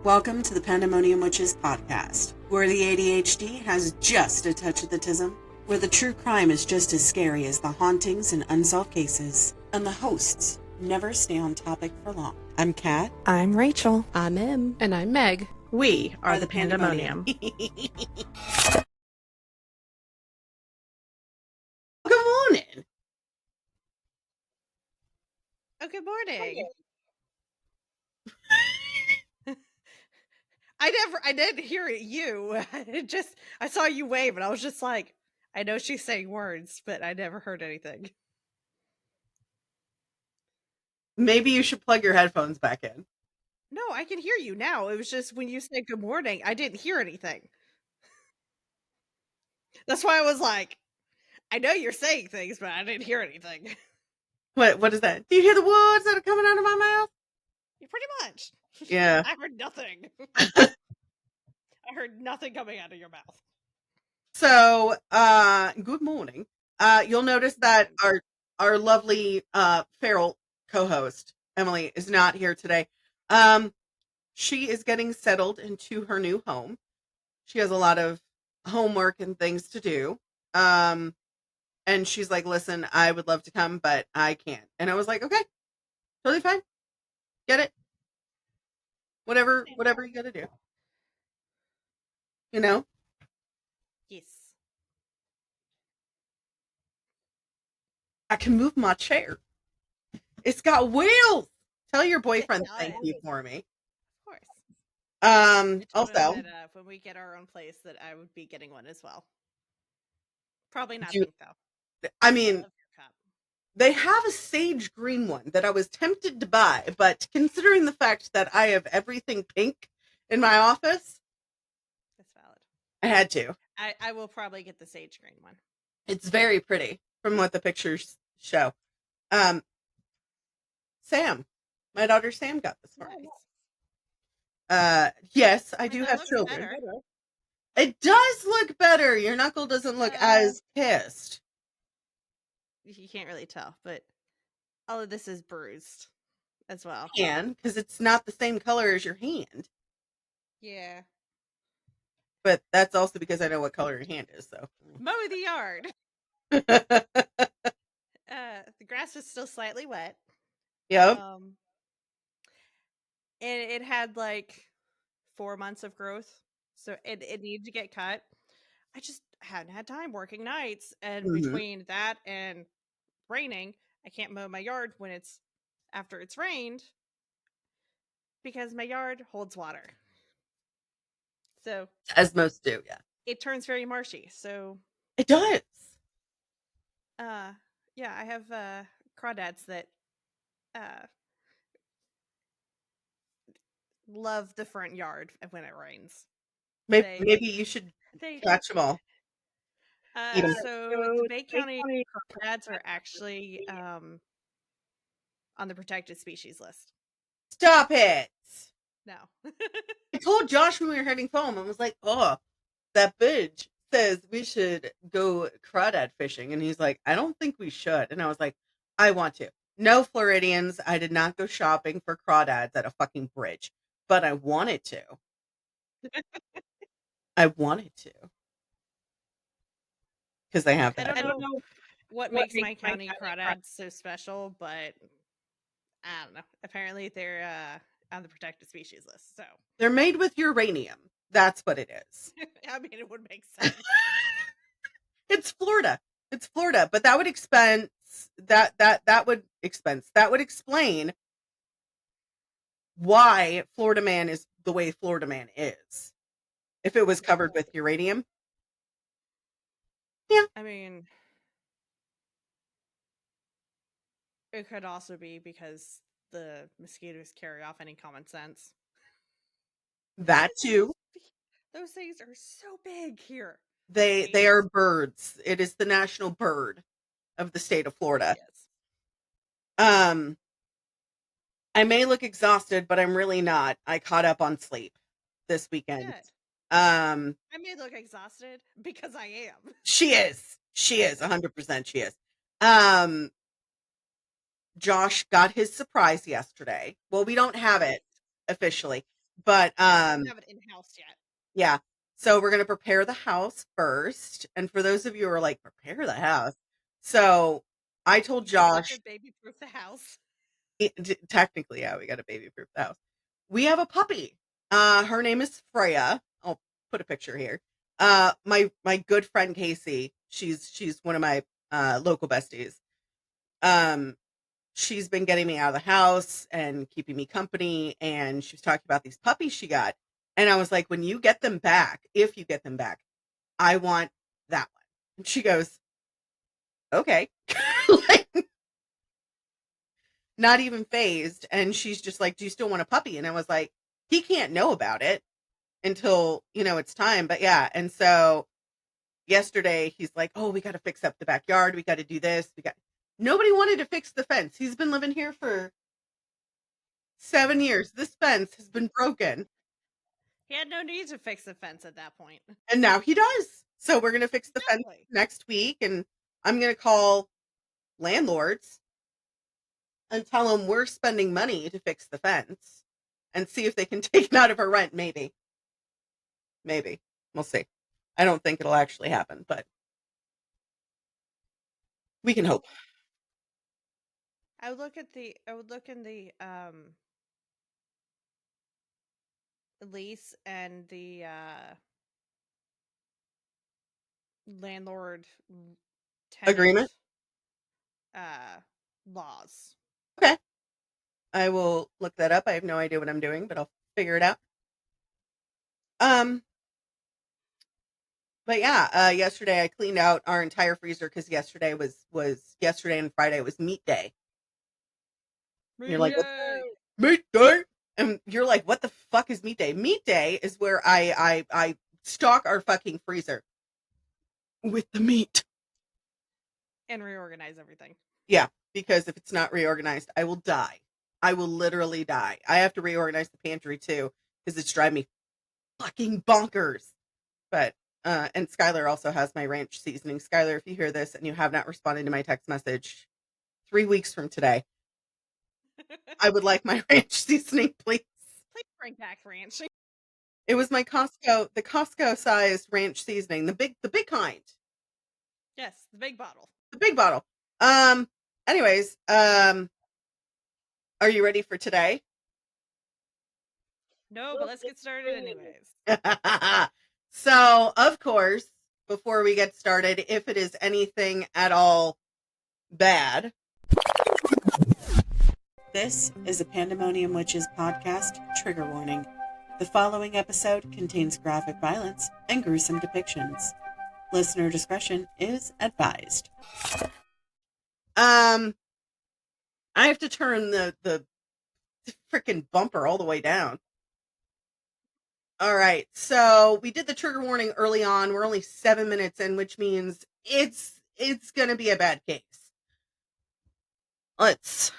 Welcome to the Pandemonium Witches podcast, where the ADHD has just a touch of the tism, where the true crime is just as scary as the hauntings and unsolved cases, and the hosts never stay on topic for long. I'm Kat. I'm Rachel. I'm Em. And I'm Meg. We are the Pandemonium. Good morning. Oh, good morning. I didn't hear it, you. I saw you wave and I was just like, I know she's saying words, but I never heard anything. Maybe you should plug your headphones back in. No, I can hear you now. It was just when you said good morning, I didn't hear anything. That's why I was like, I know you're saying things, but I didn't hear anything. What is that? Do you hear the words that are coming out of my mouth? Pretty much. Yeah. I heard nothing. I heard nothing coming out of your mouth. So, good morning. You'll notice that our lovely feral co-host Emily is not here today. She is getting settled into her new home. She has a lot of homework and things to do. And she's like, "Listen, I would love to come, but I can't." And I was like, "Okay, totally fine. Get it. Whatever you got to do. You know." Yes. I can move my chair. It's got wheels. Tell your boyfriend thank you for me. Of course. Also, that, when we get our own place, that I would be getting one as well. Probably not You- pink though. I I mean, love your cup. they have a sage green one that I was tempted to buy, but considering the fact that I have everything pink in my office, That's valid. I had to. I will probably get the sage green one. It's very pretty from what the pictures show. Sam, my daughter Sam got this for me. Yes, I do have children. Better. It does look better. Your knuckle doesn't look as pissed. You can't really tell, but all of this is bruised as well. Because it's not the same color as your hand. Yeah. But that's also because I know what color your hand is, so. Mow the yard. The grass was still slightly wet. Yep. And it had like 4 months of growth, so it needed to get cut. I just hadn't had time working nights, and between that and raining, I can't mow my yard when it's after it's rained because my yard holds water. So As most do, yeah. it turns very marshy. So It does. yeah, I have crawdads that love the front yard when it rains. Maybe you should catch them all. So the Bay County crawdads are actually on the protected species list. Stop it. No. I told Josh when we were heading home, I was like, "Oh, that bitch says we should go crawdad fishing." And he's like, "I don't think we should." And I was like, "I want to." No Floridians. I did not go shopping for crawdads at a fucking bridge, but I wanted to. I wanted to. Because they have that. I don't know what makes my county crawdads so special, but I don't know. Apparently they're on the protected species list. So they're made with uranium. That's what it is. I mean, it would make sense. It's Florida. It's Florida, but that would that would explain why Florida man is the way Florida man is. If it was covered with uranium. Yeah. I mean, it could also be because the mosquitoes carry off any common sense. That too. Those things are so big here. They are birds. It is the national bird of the state of Florida. Yes. I may look exhausted, but I'm really not. I caught up on sleep this weekend. Good. I may look exhausted because I am. She is 100%. She is. Josh got his surprise yesterday. Well, we don't have it officially. But don't have it in house yet. yeah. So we're gonna prepare the house first. And for those of you who are like, prepare the house. So I told You just have Josh, to baby proof the house. technically, yeah, we got to baby proof the house. We have a puppy. Her name is Freya. I'll put a picture here. My good friend Casey. She's one of my local besties. Um, she's been getting me out of the house and keeping me company. And she was talking about these puppies she got. And I was like, when you get them back, if you get them back, I want that one. And she goes, okay. Like, not even phased. And she's just like, do you still want a puppy? And I was like, he can't know about it until, it's time. But yeah. And so yesterday he's like, oh, we got to fix up the backyard. We got to do this. Nobody wanted to fix the fence. He's been living here for 7 years. This fence has been broken. He had no need to fix the fence at that point. And now he does. So we're going to fix the fence Exactly. next week. And I'm going to call landlords and tell them we're spending money to fix the fence and see if they can take it out of our rent. Maybe. We'll see. I don't think it'll actually happen, but we can hope. I would look in the lease and the landlord tenant Agreement? laws. Okay. I will look that up. I have no idea what I'm doing, but I'll figure it out. Um, but yeah, yesterday I cleaned out our entire freezer because yesterday was yesterday and Friday was meat day. And you're Meat like, what? day. Meat day? And you're like, what the fuck is meat day? Meat day is where I stock our fucking freezer with the meat. And reorganize everything. Yeah, because if it's not reorganized, I will die. I will literally die. I have to reorganize the pantry too because it's driving me fucking bonkers. But and Skylar also has my ranch seasoning. Skylar, if you hear this and you have not responded to my text message 3 weeks from today, I would like my ranch seasoning, please. Please bring back ranch. It was my the Costco sized ranch seasoning, the big kind, Yes, the big bottle. the big bottle. Anyways, are you ready for today? No, but let's get started anyways. So, of course, before we get started, if it is anything at all bad, this is a Pandemonium Witches podcast trigger warning. The following episode contains graphic violence and gruesome depictions. Listener discretion is advised. I have to turn the freaking bumper all the way down. All right, so we did the trigger warning early on. We're only 7 minutes in, which means it's gonna be a bad case. Let's.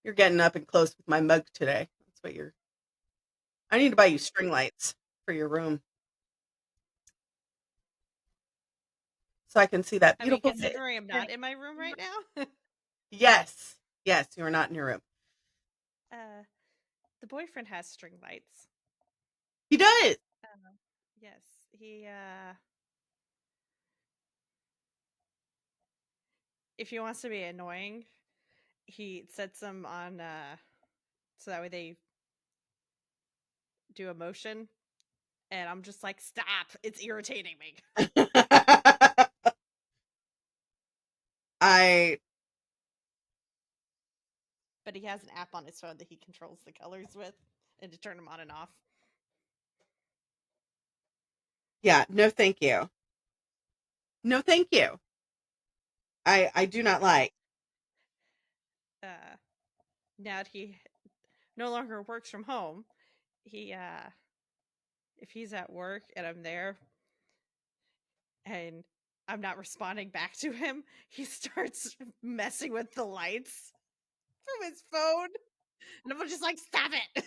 You're getting up and close with my mug today. That's what you're. I need to buy you string lights for your room so I can see that I mean, beautiful. considering I'm not in my room right now. Yes, you are not in your room. The boyfriend has string lights. He does. Yes, he if he wants to be annoying, he sets them on so that way they do a motion, and I'm just like, stop, it's irritating me. I But he has an app on his phone that he controls the colors with and to turn them on and off. yeah, no thank you. No thank you. I do not like. Now that he no longer works from home, he if he's at work and I'm there and I'm not responding back to him, he starts messing with the lights from his phone. And I'm just like, stop it.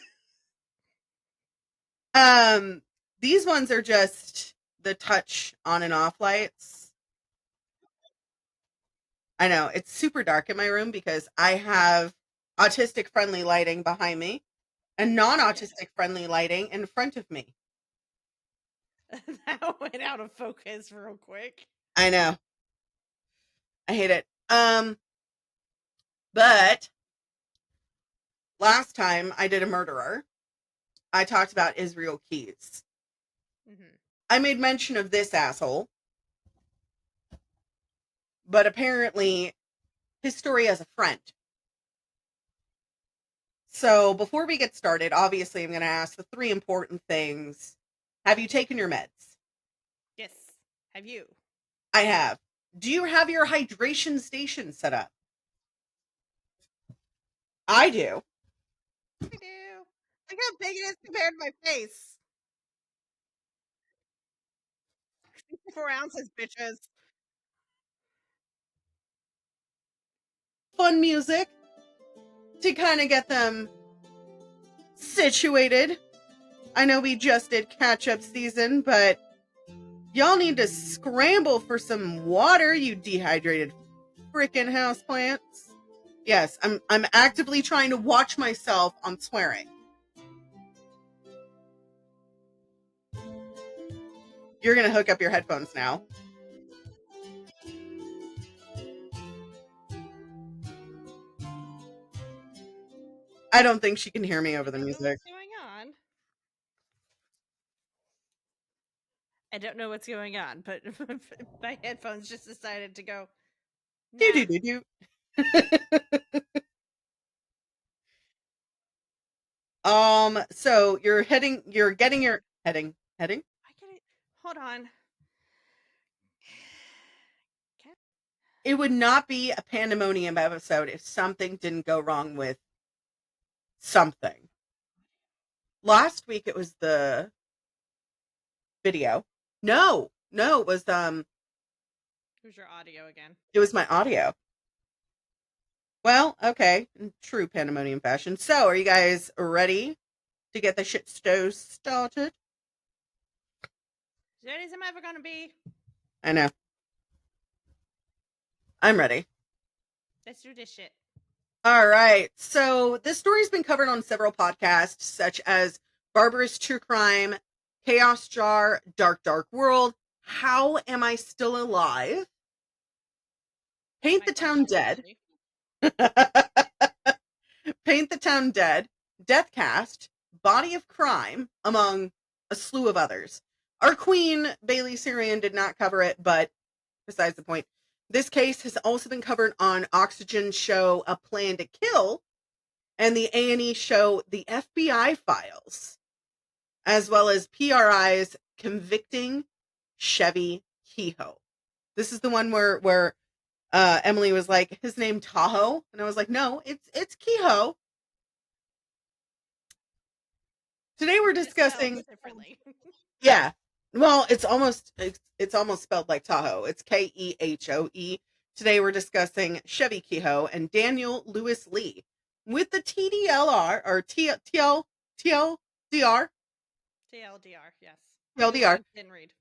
These ones are just the touch on and off lights. I know it's super dark in my room because I have autistic friendly lighting behind me. and non-autistic friendly lighting in front of me. That went out of focus real quick. I know. I hate it. But last time I did a murderer, I talked about Israel Keys. Mm-hmm. I made mention of this asshole, but apparently his story has a friend. So before we get started, obviously I'm going to ask the three important things. Have you taken your meds? Yes. Have you? I have. Do you have your hydration station set up? I do. I do. Look how big it is compared to my face. 4 ounces, bitches. Fun music to kind of get them situated. I know we just did catch-up season, but y'all need to scramble for some water, you dehydrated freaking houseplants. Yes, I'm actively trying to watch myself on swearing. You're gonna hook up your headphones now. I don't think she can hear me over the music. What's going on? I don't know what's going on, but my headphones just decided to go. Nah. Do do do do. So you're getting your heading. I get it. Hold on. It would not be a pandemonium episode if something didn't go wrong with something. Last week it was the video. No, it was Who's your audio again? it was my audio. Well, okay, in true pandemonium fashion. So, are you guys ready to get the shit show started? As ready as I'm ever gonna be. I know. I'm ready. Let's do this shit. All right. So, this story's been covered on several podcasts, such as Barbarous True Crime, Chaos Jar, Dark World, How Am I Still Alive? Paint the Town Dead. Paint the Town Dead, Deathcast, Body of Crime, among a slew of others. Our queen, Bailey Sarian, did not cover it, but besides the point, this case has also been covered on Oxygen's show A Plan to Kill and the A&E show The FBI Files, as well as PRI's Convicting Chevie Kehoe. This is the one where Emily was like, his name Tahoe, and I was like, no, it's Kehoe. Today we're discussing differently. Yeah. Well, it's almost spelled like Tahoe. It's Kehoe. Today we're discussing Chevie Kehoe and Daniel Lewis Lee with the TDLR or TLDR. TLDR, yes. TLDR. Didn't read.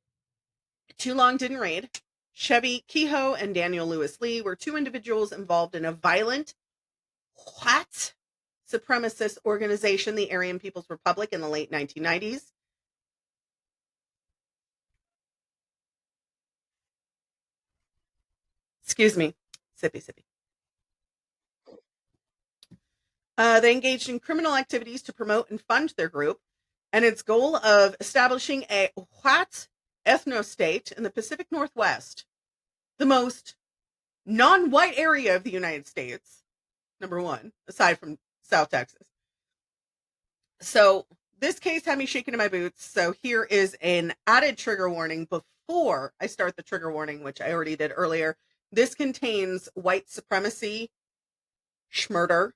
Too long didn't read. Chevie Kehoe and Daniel Lewis Lee were two individuals involved in a violent white supremacist organization, the Aryan People's Republic, in the late 1990s. Excuse me. Sippy. They engaged in criminal activities to promote and fund their group, and its goal of establishing a white ethno-state in the Pacific Northwest, the most non-white area of the United States, number one, aside from South Texas. So this case had me shaking in my boots, so here is an added trigger warning before I start the trigger warning, which I already did earlier. This contains white supremacy, schmurder,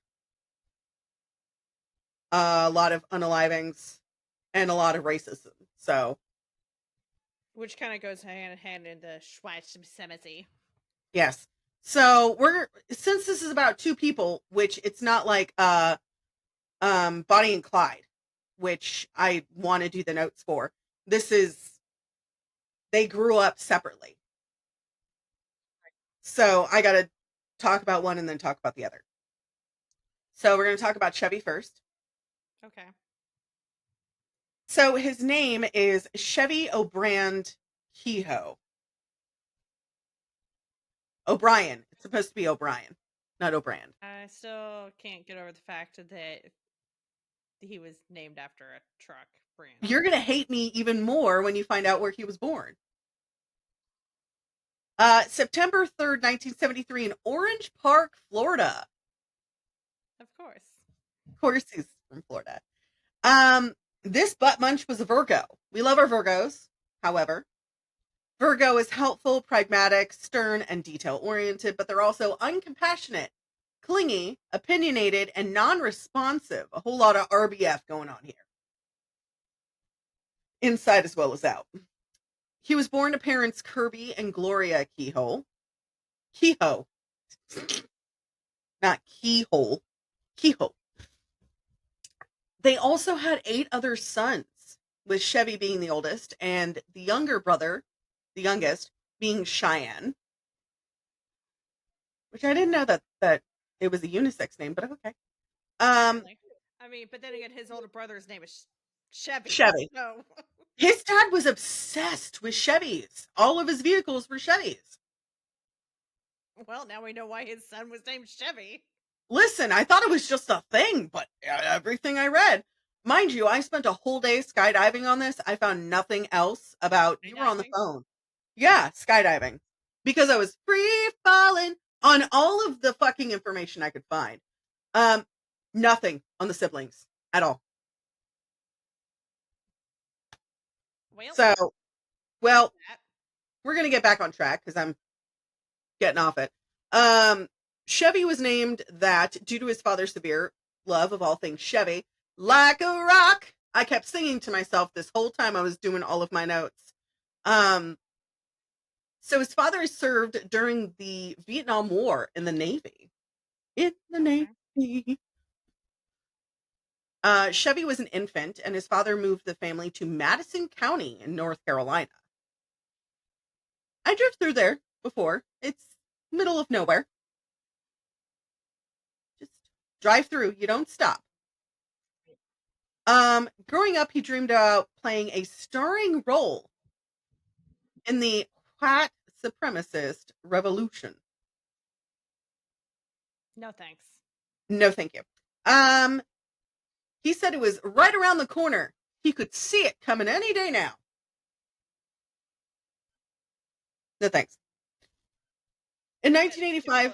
a lot of unalivings, and a lot of racism. So, which kind of goes hand in hand in the white supremacy. Yes. So since this is about two people, which it's not like Bonnie and Clyde, which I want to do the notes for. They grew up separately. So I got to talk about one and then talk about the other. So we're going to talk about Chevie first. Okay. So his name is Chevie O'Brien Kehoe. O'Brien. It's supposed to be O'Brien, not O'Brien. I still can't get over the fact that he was named after a truck brand. You're going to hate me even more when you find out where he was born. September 3rd, 1973 in Orange Park, Florida. Of course. Of course he's from Florida. This butt munch was a Virgo. We love our Virgos. However, Virgo is helpful, pragmatic, stern, and detail-oriented, but they're also uncompassionate, clingy, opinionated, and non-responsive. A whole lot of RBF going on here. Inside as well as out. He was born to parents Kirby and Gloria Kehoe. Kehoe. Not keyhole. Kehoe. They also had 8 other sons, with Chevie being the oldest, and the younger brother, the youngest, being Cheyenne. Which I didn't know that it was a unisex name, but okay. I mean, but then again, his older brother's name is Chevy. Chevy. So. His dad was obsessed with Chevys. All of his vehicles were Chevys. Well, now we know why his son was named Chevy. Listen, I thought it was just a thing, but everything I read. Mind you, I spent a whole day skydiving on this. I found nothing else about... You were on the phone. Yeah, skydiving. Because I was free falling on all of the fucking information I could find. Nothing on the siblings at all. Well, we're going to get back on track because I'm getting off it. Chevy was named that due to his father's severe love of all things Chevy, like a rock. I kept singing to myself this whole time I was doing all of my notes. So his father served during the Vietnam War in the Navy. In the Navy. Chevy was an infant, and his father moved the family to Madison County in North Carolina. I drove through there before. It's middle of nowhere. Just drive through. You don't stop. Growing up, he dreamed about playing a starring role in the white supremacist revolution. No thanks. No, thank you. He said it was right around the corner. He could see it coming any day now. No thanks. In 1985.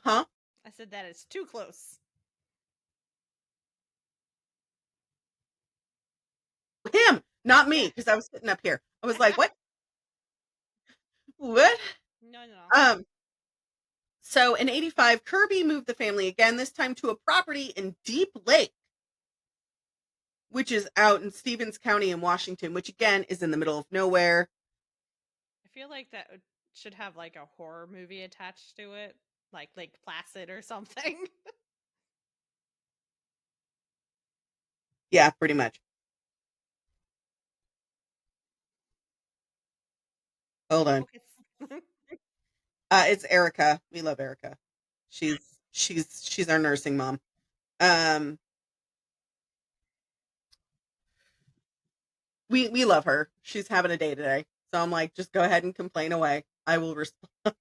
Huh? I said that is too close. Him, not me, because I was sitting up here. I was like, what? What? No. So in 85, Kirby moved the family again, this time to a property in Deep Lake, which is out in Stevens County in Washington, which again is in the middle of nowhere. I feel like that should have like a horror movie attached to it, like Lake Placid or something. Yeah, pretty much. Hold on. It's Erica. We love Erica. She's our nursing mom. We love her. She's having a day today. So I'm like, just go ahead and complain away. I will respond.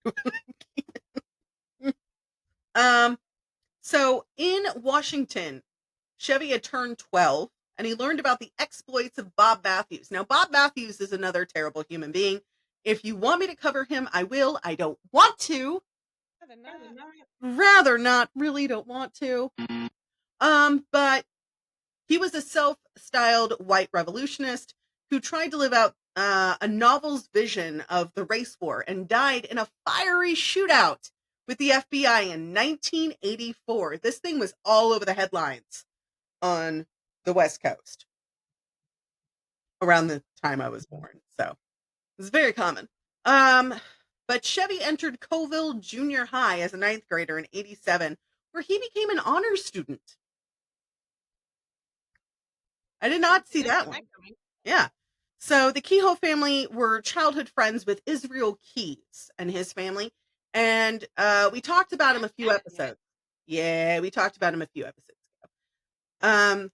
So in Washington, Chevy had turned 12 and he learned about the exploits of Bob Matthews. Now, Bob Matthews is another terrible human being. If you want me to cover him, I will. I don't want to. Rather not. Really don't want to. But he was a self-styled white revolutionist who tried to live out a novel's vision of the race war and died in a fiery shootout with the FBI in 1984. This thing was all over the headlines on the West Coast around the time I was born. So it's very common. But Chevy entered Coville Junior High as a 9th grader in 87, where he became an honors student. I did not see that one. Yeah. So the Kehoe family were childhood friends with Israel Keyes and his family. And we talked about him a few episodes. Yeah, we talked about him a few episodes ago. In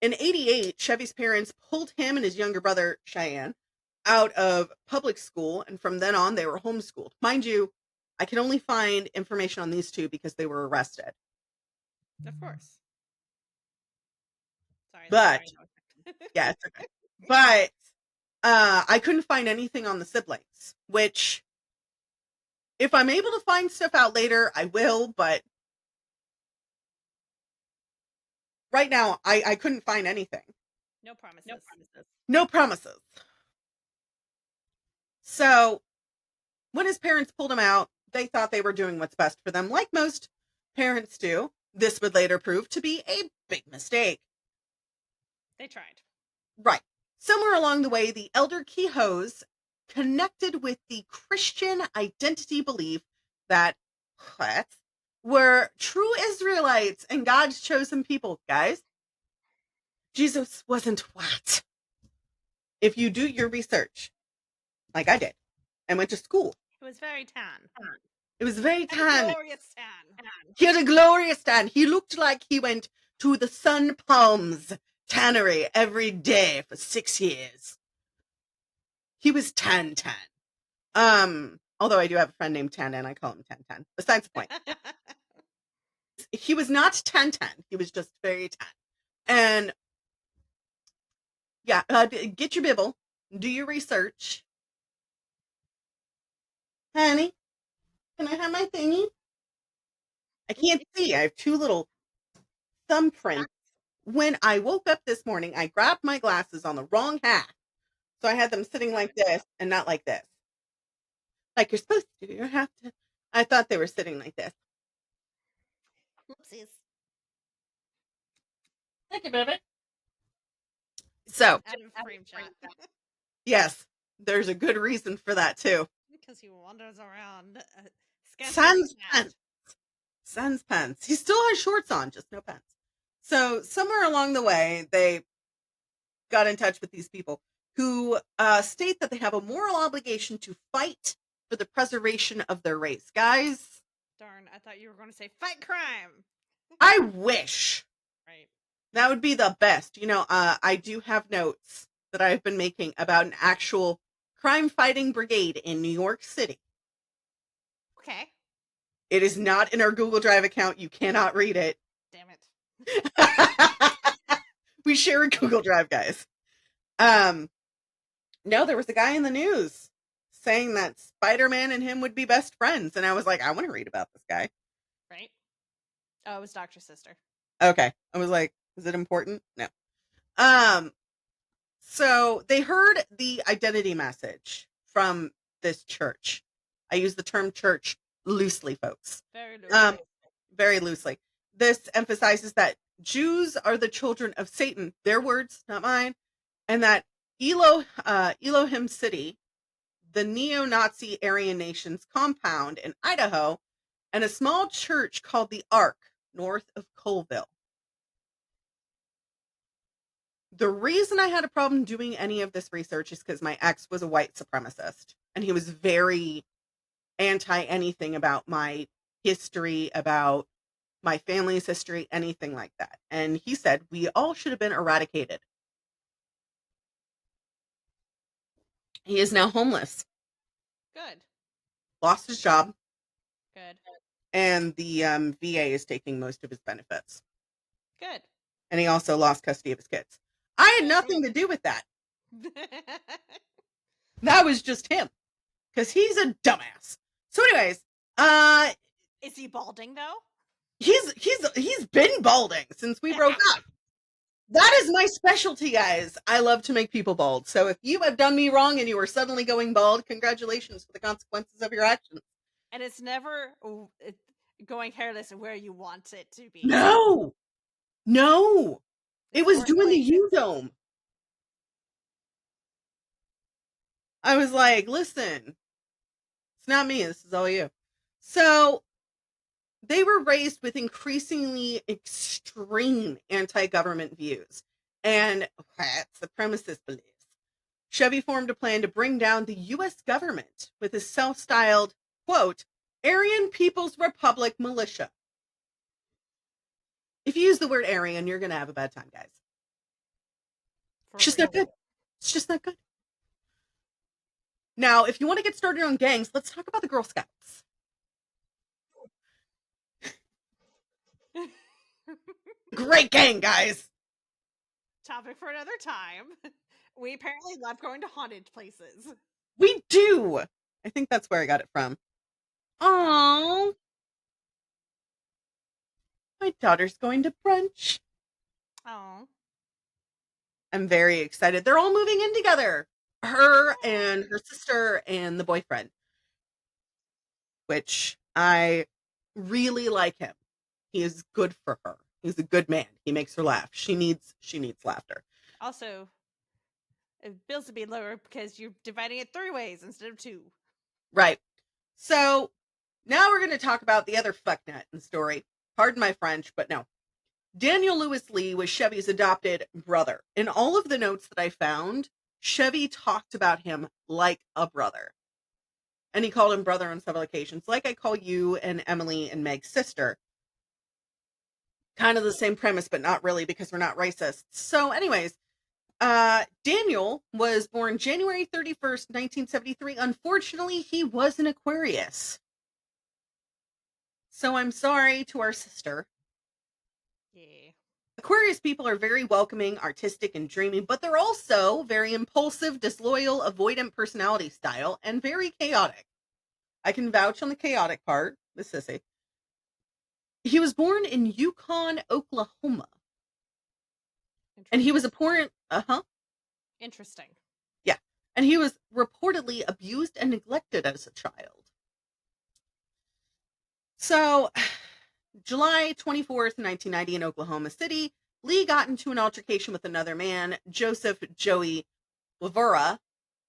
88, Chevie's parents pulled him and his younger brother, Cheyenne, out of public school, and from then on, they were homeschooled. Mind you, I can only find information on these two because they were arrested. Of course. Sorry. But, yeah, it's okay. But I couldn't find anything on the siblings, which, if I'm able to find stuff out later, I will, but right now, I couldn't find anything. No promises. No promises. So, when his parents pulled him out, they thought they were doing what's best for them, like most parents do. This would later prove to be a big mistake. They tried. Right. Somewhere along the way, the elder Kehoes connected with the Christian identity belief that were true Israelites and God's chosen people. Guys, Jesus wasn't what? If you do your research, like I did, and went to school. It was very tan. It was very tan. Glorious tan. He had a glorious tan. He looked like he went to the Sun Palms tannery every day for 6 years. He was tan. Although I do have a friend named Tan and I call him Tan. Besides the point. He was not tan. He was just very tan. And yeah, get your Bible, do your research. Honey, can I have my thingy? I can't see. I have two little thumbprints. When I woke up this morning, I grabbed my glasses on the wrong half. So I had them sitting like this and not like this. Like you're supposed to. You have to. I thought they were sitting like this. Oopsies. Thank you, baby. So, Out of frame shot. yes, there's a good reason for that too. Because he wanders around. Sans pants. He still has shorts on, just no pants. So somewhere along the way, they got in touch with these people who state that they have a moral obligation to fight for the preservation of their race. Guys. Darn, I thought you were going to say fight crime. I wish. Right. That would be the best. You know, I do have notes that I've been making about an actual crime fighting brigade in New York City. Okay. It is not in our Google Drive account. You cannot read it. Damn it. We share a Google Drive, guys. No, there was a guy in the news saying that Spider-Man and him would be best friends. And I was like, I want to read about this guy. Right. Oh, it was Dr. Sister. Okay. I was like, is it important? No. So they heard the identity message from this church. I use the term church loosely, folks. Very loosely. Very loosely. This emphasizes that Jews are the children of Satan, their words, not mine, and that Elohim City, the neo-Nazi Aryan Nations compound in Idaho, and a small church called the Ark, north of Colville. The reason I had a problem doing any of this research is because my ex was a white supremacist, and he was very anti-anything about my history, about my family's history, anything like that. And he said we all should have been eradicated. He is now homeless. Good. Lost his job. Good. And the VA is taking most of his benefits. Good. And he also lost custody of his kids. I had nothing to do with that. That was just him. Because he's a dumbass. So anyways, is he balding though? He's been balding since we broke up. That is my specialty, guys. I love to make people bald. So if you have done me wrong and you are suddenly going bald, congratulations for the consequences of your actions. And it's never going hairless where you want it to be. No. It was doing the U-dome. I was like, listen, it's not me. This is all you. So they were raised with increasingly extreme anti-government views and supremacist beliefs. Chevie formed a plan to bring down the U.S. government with his self-styled, quote, Aryan People's Republic militia. If you use the word Aryan, you're going to have a bad time, guys. It's just not good. It's just not good. Now, if you want to get started on gangs, let's talk about the Girl Scouts. Great gang, guys. Topic for another time. We apparently love going to haunted places. We do. I think that's where I got it from. Aww. My daughter's going to brunch. Oh. I'm very excited. They're all moving in together. Her and her sister and the boyfriend. Which I really like him. He is good for her. He's a good man. He makes her laugh. She needs laughter. Also, bills would be lower because you're dividing it 3 ways instead of 2. Right. So now we're going to talk about the other fucknut in the story. Pardon my French, but no. Daniel Lewis Lee was Chevie's adopted brother. In all of the notes that I found, Chevie talked about him like a brother. And he called him brother on several occasions, like I call you and Emily and Meg's sister. Kind of the same premise, but not really, because we're not racist. So anyways, Daniel was born January 31st, 1973. Unfortunately, he was an Aquarius. So I'm sorry to our sister. Yeah. Aquarius people are very welcoming, artistic, and dreamy, but they're also very impulsive, disloyal, avoidant personality style, and very chaotic. I can vouch on the chaotic part, the sissy. He was born in Yukon, Oklahoma. And he was Interesting. Yeah. And he was reportedly abused and neglected as a child. So, July 24th, 1990, in Oklahoma City, Lee got into an altercation with another man, Joseph Joey Lavera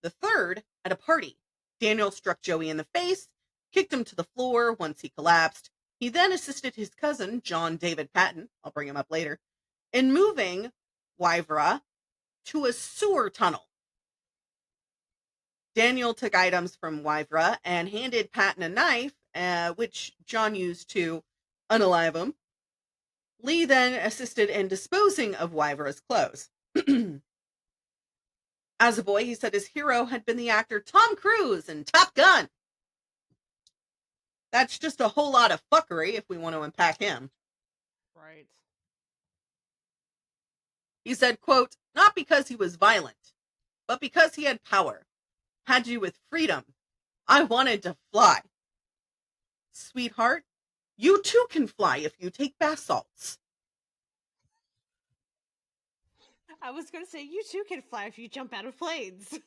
III, at a party. Daniel struck Joey in the face, kicked him to the floor once he collapsed. He then assisted his cousin, John David Patton, I'll bring him up later, in moving Wivera to a sewer tunnel. Daniel took items from Wivera and handed Patton a knife, which John used to unalive him. Lee then assisted in disposing of Wivera's clothes. As a boy, he said his hero had been the actor Tom Cruise in Top Gun. That's just a whole lot of fuckery if we want to unpack him. Right. He said, quote, not because he was violent, but because he had power. Had to do with freedom. I wanted to fly. Sweetheart, you too can fly if you take bath salts. I was going to say, you too can fly if you jump out of planes.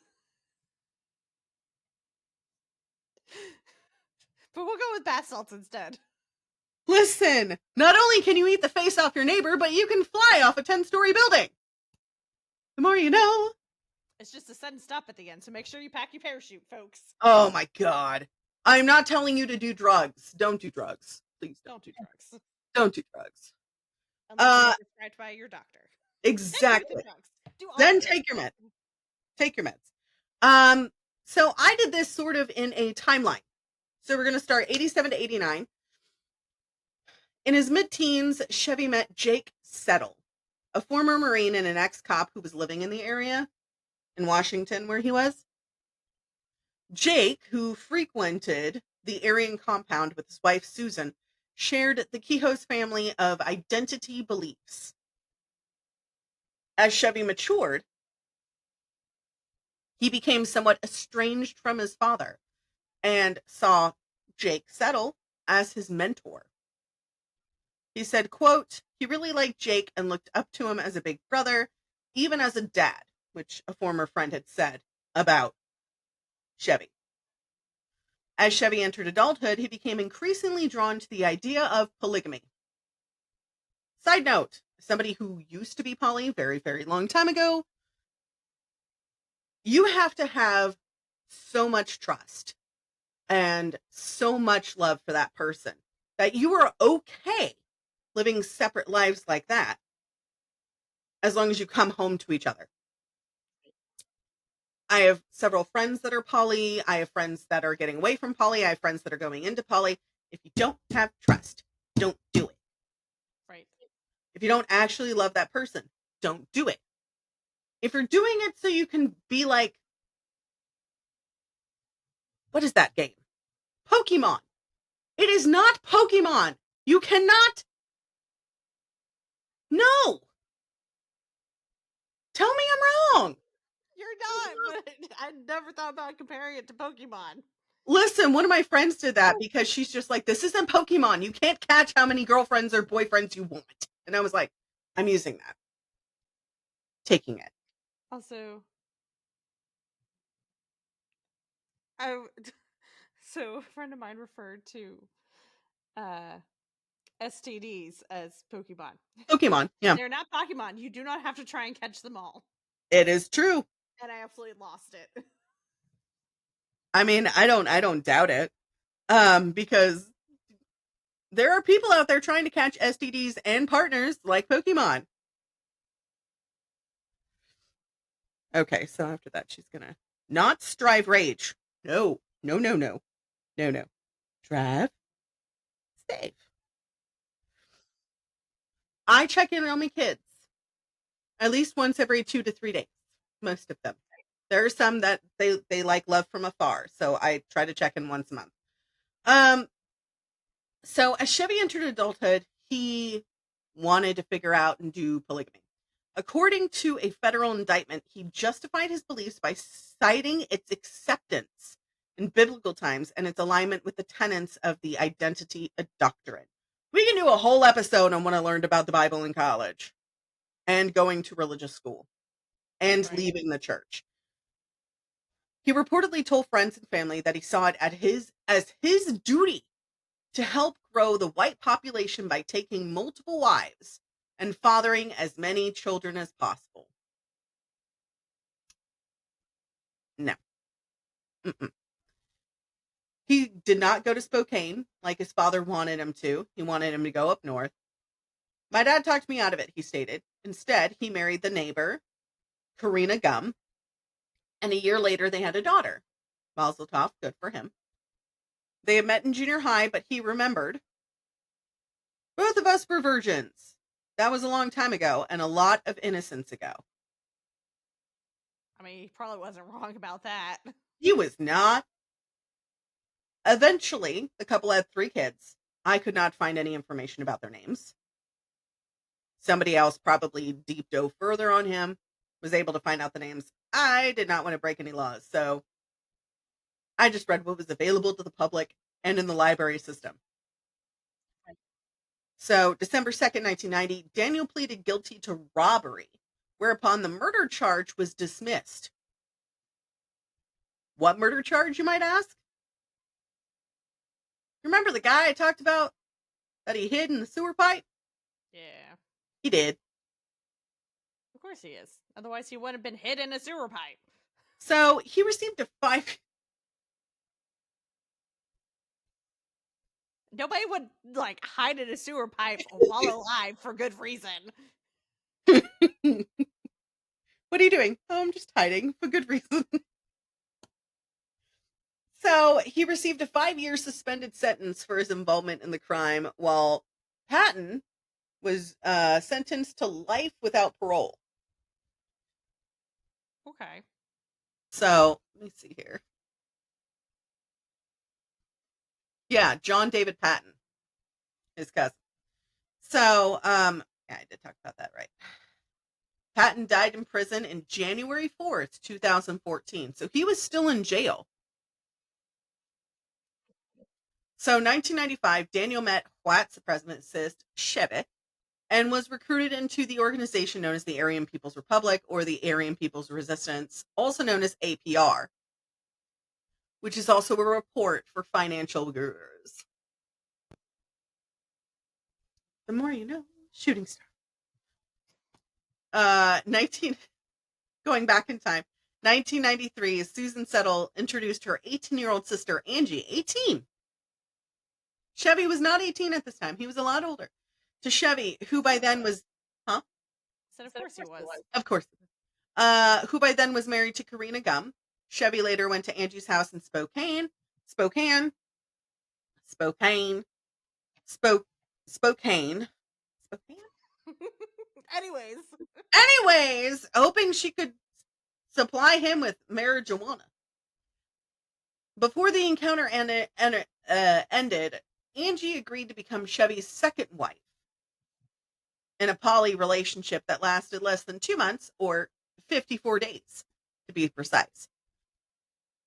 But we'll go with bath salts instead. Listen, not only can you eat the face off your neighbor, but you can fly off a 10-story building. The more you know. It's just a sudden stop at the end, so make sure you pack your parachute, folks. Oh my God. I'm not telling you to do drugs. Don't do drugs. Please don't do drugs. Don't do drugs. Unless it's prescribed by your doctor. Exactly. Then take your meds. Take your meds. So I did this sort of in a timeline. So we're going to start 87 to 89. In his mid-teens, Chevie met Jake Settle, a former Marine and an ex-cop who was living in the area in Washington where he was. Jake, who frequented the Aryan compound with his wife Susan, shared the Kehoe's family of identity beliefs. As Chevie matured, he became somewhat estranged from his father and saw Jake Settle as his mentor. He said, quote, he really liked Jake and looked up to him as a big brother, even as a dad, which a former friend had said about Chevie. As Chevie entered adulthood, he became increasingly drawn to the idea of polygamy. Side note, somebody who used to be poly very, very long time ago, you have to have so much trust and so much love for that person that you are okay living separate lives like that as long as you come home to each other. I have several friends that are poly. I have friends that are getting away from poly. I have friends that are going into poly. If you don't have trust, don't do it. Right. If you don't actually love that person, don't do it. If you're doing it so you can be like, what is that game? Pokemon. It is not Pokemon. You cannot. No. Tell me I'm wrong. You're not, but I never thought about comparing it to Pokemon. Listen, one of my friends did that because she's just like, this isn't Pokemon. You can't catch how many girlfriends or boyfriends you want. And I was like, I'm using that. Taking it. Also, I so a friend of mine referred to STDs as Pokemon. Pokemon. Yeah. They're not Pokemon. You do not have to try and catch them all. It is true. And I absolutely lost it. I mean, I don't doubt it. Because there are people out there trying to catch STDs and partners like Pokemon. Okay, so after that, she's gonna not strive rage. No, no, no, no, no, no. Drive safe. I check in on my kids at least once every 2 to 3 days. Most of them. There are some that they like love from afar, so I try to check in once a month. So as Chevy entered adulthood, he wanted to figure out and do polygamy. According to a federal indictment, he justified his beliefs by citing its acceptance in biblical times and its alignment with the tenets of the identity doctrine. We can do a whole episode on when I learned about the Bible in college and going to religious school and leaving the church. He reportedly told friends and family that he saw it as his duty to help grow the white population by taking multiple wives and fathering as many children as possible. No. Mm-mm. He did not go to Spokane like his father wanted him to. He wanted him to go up north. My dad talked me out of it, he stated. Instead, he married the neighbor, Karina Gum, and a year later they had a daughter. Mazel tov, good for him. They had met in junior high, but he remembered, both of us were virgins. That was a long time ago and a lot of innocence ago. I mean, he probably wasn't wrong about that. He was not. Eventually, the couple had 3 kids. I could not find any information about their names. Somebody else probably deep dove further on him, was able to find out the names. I did not want to break any laws, so I just read what was available to the public and in the library system. So, December 2nd, 1990, Daniel pleaded guilty to robbery, whereupon the murder charge was dismissed. What murder charge, you might ask? Remember the guy I talked about that he hid in the sewer pipe? Yeah. He did. Of course he is. Otherwise, he would have been hid in a sewer pipe. So he received a 5. Nobody would like hide in a sewer pipe while alive for good reason. What are you doing? Oh, I'm just hiding for good reason. So he received a 5-year suspended sentence for his involvement in the crime, while Patton was sentenced to life without parole. Okay. So let me see here. Yeah, John David Patton, his cousin. So, yeah, I did talk about that, right? Patton died in prison in January 4th, 2014. So he was still in jail. So 1995, Daniel met white supremacist Chevie and was recruited into the organization known as the Aryan People's Republic, or the Aryan People's Resistance, also known as APR, which is also a report for financial gurus. The more you know, shooting star. 19 going back in time, 1993, Susan Settle introduced her 18-year-old sister Angie, 18. Chevie was not 18 at this time. He was a lot older. To Chevie, who by then was, huh? Said of course he was. Of course. Who by then was married to Karina Gum. Chevie later went to Angie's house in Spokane. Spokane. Anyways, hoping she could supply him with marijuana. Before the encounter ended, Angie agreed to become Chevie's second wife in a poly relationship that lasted less than 2 months, or 54 days, to be precise.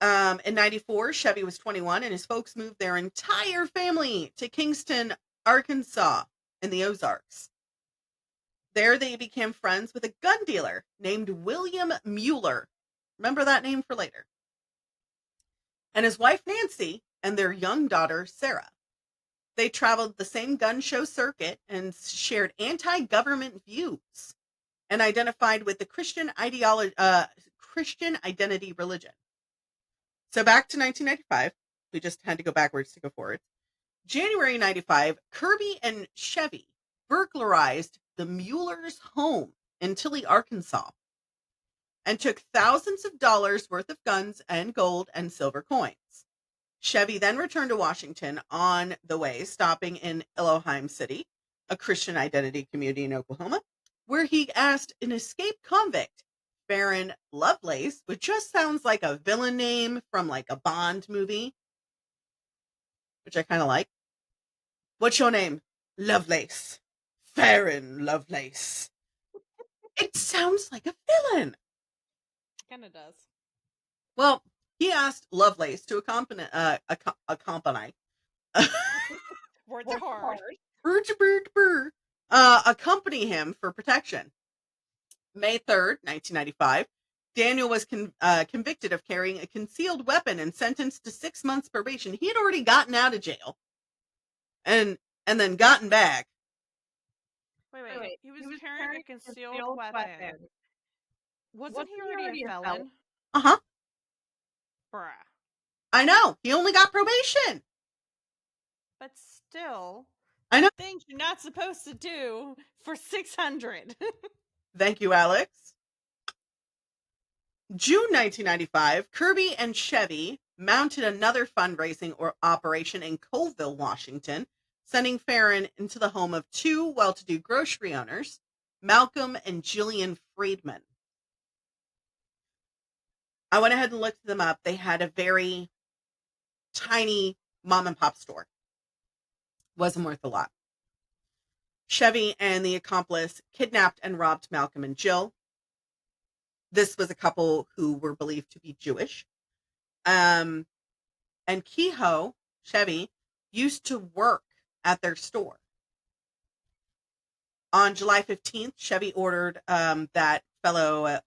In 94, Chevie was 21, and his folks moved their entire family to Kingston, Arkansas, in the Ozarks. There they became friends with a gun dealer named William Mueller. Remember that name for later. And his wife, Nancy, and their young daughter, Sarah. They traveled the same gun show circuit and shared anti-government views and identified with the Christian identity religion. So back to 1995. We just had to go backwards to go forward. January 95, Kirby and Chevie burglarized the Mueller's home in Tilly, Arkansas, and took thousands of dollars worth of guns and gold and silver coins. Chevie then returned to Washington, on the way stopping in Elohim City, a Christian identity community in Oklahoma, where he asked an escaped convict, Baron Lovelace, which just sounds like a villain name from like a Bond movie, which I kind of like. What's your name? Lovelace. Baron Lovelace. It sounds like a villain. Kind of does. Well, he asked Lovelace to accompany Words are hard. Accompany him for protection. May 3rd, 1995, Daniel was convicted of carrying a concealed weapon and sentenced to 6 months probation. He had already gotten out of jail and then gotten back. Wait. He was carrying a concealed weapon. Wasn't he already a felon? Uh-huh. Bruh. I know. He only got probation. But still, I know. Things you're not supposed to do for 600. Thank you, Alex. June 1995, Kirby and Chevie mounted another fundraising operation in Colville, Washington, sending Farron into the home of two well-to-do grocery owners, Malcolm and Jillian Friedman. I went ahead and looked them up. They had a very tiny mom and pop store. Wasn't worth a lot. Chevie and the accomplice kidnapped and robbed Malcolm and Jill. This was a couple who were believed to be Jewish. And Kehoe, Chevie, used to work at their store. On July 15th, Chevie ordered that fellow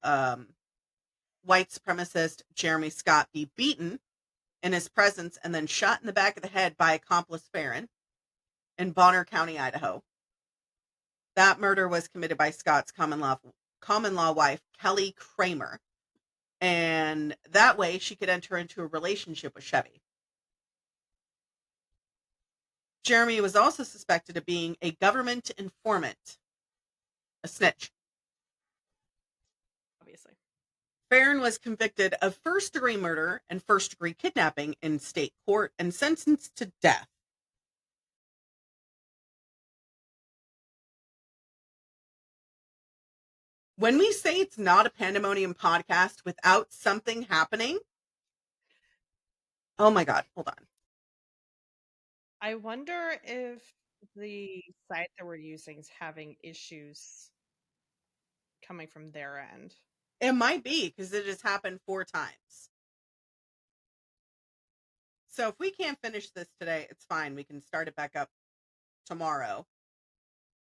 white supremacist Jeremy Scott be beaten in his presence and then shot in the back of the head by accomplice Farron in Bonner County, Idaho. That murder was committed by Scott's common law wife, Kelly Kramer. And that way she could enter into a relationship with Chevie. Jeremy was also suspected of being a government informant, a snitch. Obviously. Farron was convicted of first-degree murder and first-degree kidnapping in state court and sentenced to death. When we say it's not a pandemonium podcast without something happening, oh my God, hold on. I wonder if the site that we're using is having issues coming from their end. It might be, because it has happened 4 times. So if we can't finish this today, it's fine. We can start it back up tomorrow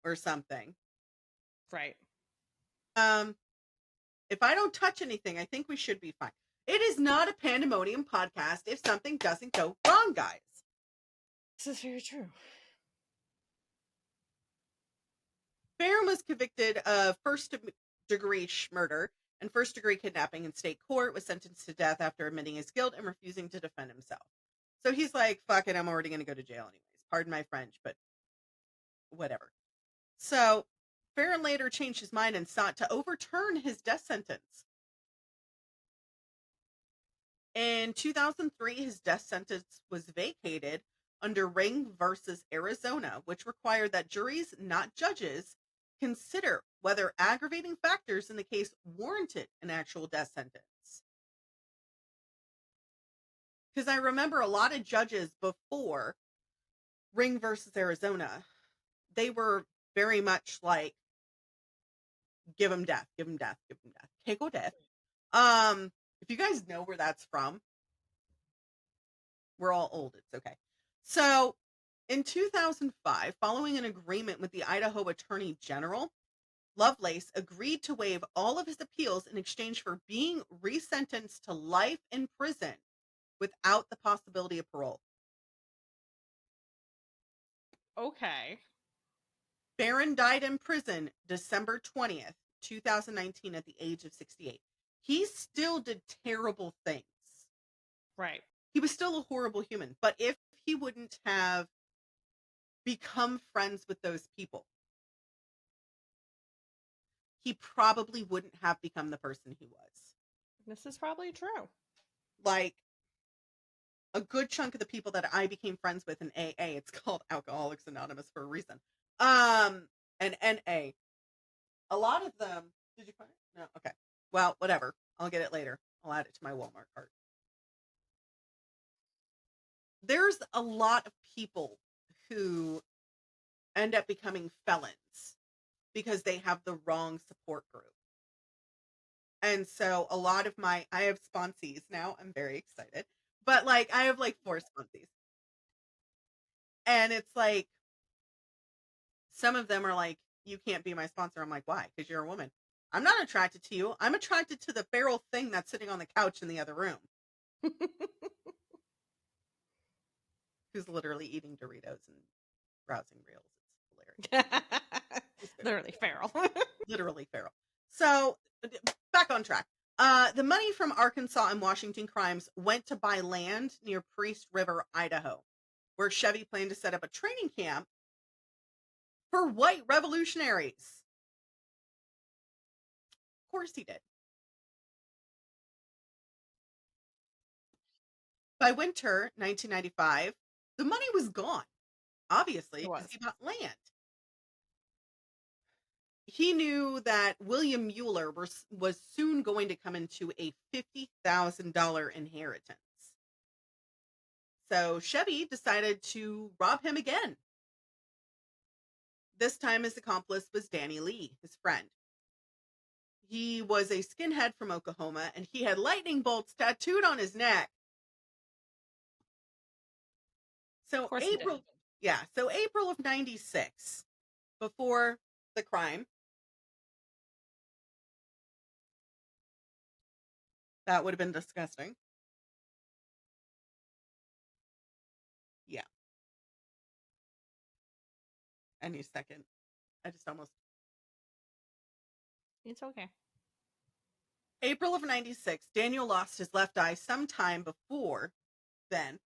or something. Right. If I don't touch anything, I think we should be fine. It is not a pandemonium podcast if something doesn't go wrong, guys. This is very true. Farron was convicted of first-degree murder and first-degree kidnapping in state court, was sentenced to death after admitting his guilt and refusing to defend himself. So he's like, fuck it, I'm already going to go to jail anyways. Pardon my French, but whatever. So Farron later changed his mind and sought to overturn his death sentence. In 2003, his death sentence was vacated under Ring versus Arizona, which required that juries, not judges, consider whether aggravating factors in the case warranted an actual death sentence. Because I remember a lot of judges before Ring versus Arizona, they were very much like, give him death, give him death, give him death. Kehoe death. If you guys know where that's from, we're all old. It's okay. So in 2005, following an agreement with the Idaho Attorney General, Lovelace agreed to waive all of his appeals in exchange for being resentenced to life in prison without the possibility of parole. Okay. Barron died in prison December 20th, 2019 at the age of 68. He still did terrible things. Right. He was still a horrible human. But if he wouldn't have become friends with those people, he probably wouldn't have become the person he was. This is probably true. Like, a good chunk of the people that I became friends with in AA, it's called Alcoholics Anonymous for a reason. And NA. A lot of them, did you find it? No, okay. Well, whatever. I'll get it later. I'll add it to my Walmart cart. There's a lot of people who end up becoming felons because they have the wrong support group. And so a lot of I have sponsees now. I'm very excited. But like, I have like 4 sponsees. And it's like, some of them are like, you can't be my sponsor. I'm like, why? Because you're a woman. I'm not attracted to you. I'm attracted to the feral thing that's sitting on the couch in the other room, who's literally eating Doritos and browsing reels. It's hilarious. Literally feral. Literally feral. So back on track. The money from Arkansas and Washington crimes went to buy land near Priest River, Idaho, where Chevie planned to set up a training camp for white revolutionaries. Of course he did. By winter 1995, the money was gone, obviously, because he bought land. He knew that William Mueller was soon going to come into a $50,000 inheritance. So Chevie decided to rob him again. This time his accomplice was Danny Lee, his friend. He was a skinhead from Oklahoma, and he had lightning bolts tattooed on his neck. So April of 96, before the crime. That would have been disgusting. Yeah. Any second. I just almost. It's okay. April of 96, Daniel lost his left eye sometime before then.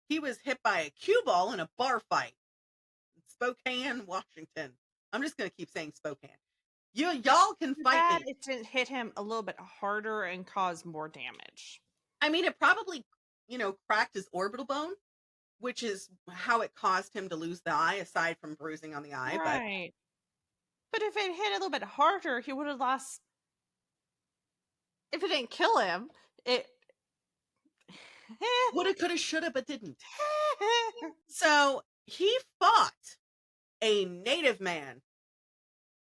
He was hit by a cue ball in a bar fight in Spokane, Washington. I'm just going to keep saying Spokane. Y'all can fight me. It didn't hit him a little bit harder and cause more damage. I mean, it probably, cracked his orbital bone, which is how it caused him to lose the eye, aside from bruising on the eye. Right. But if it hit a little bit harder, he would have lost. If it didn't kill him, it woulda, coulda, shoulda, but didn't. So he fought a native man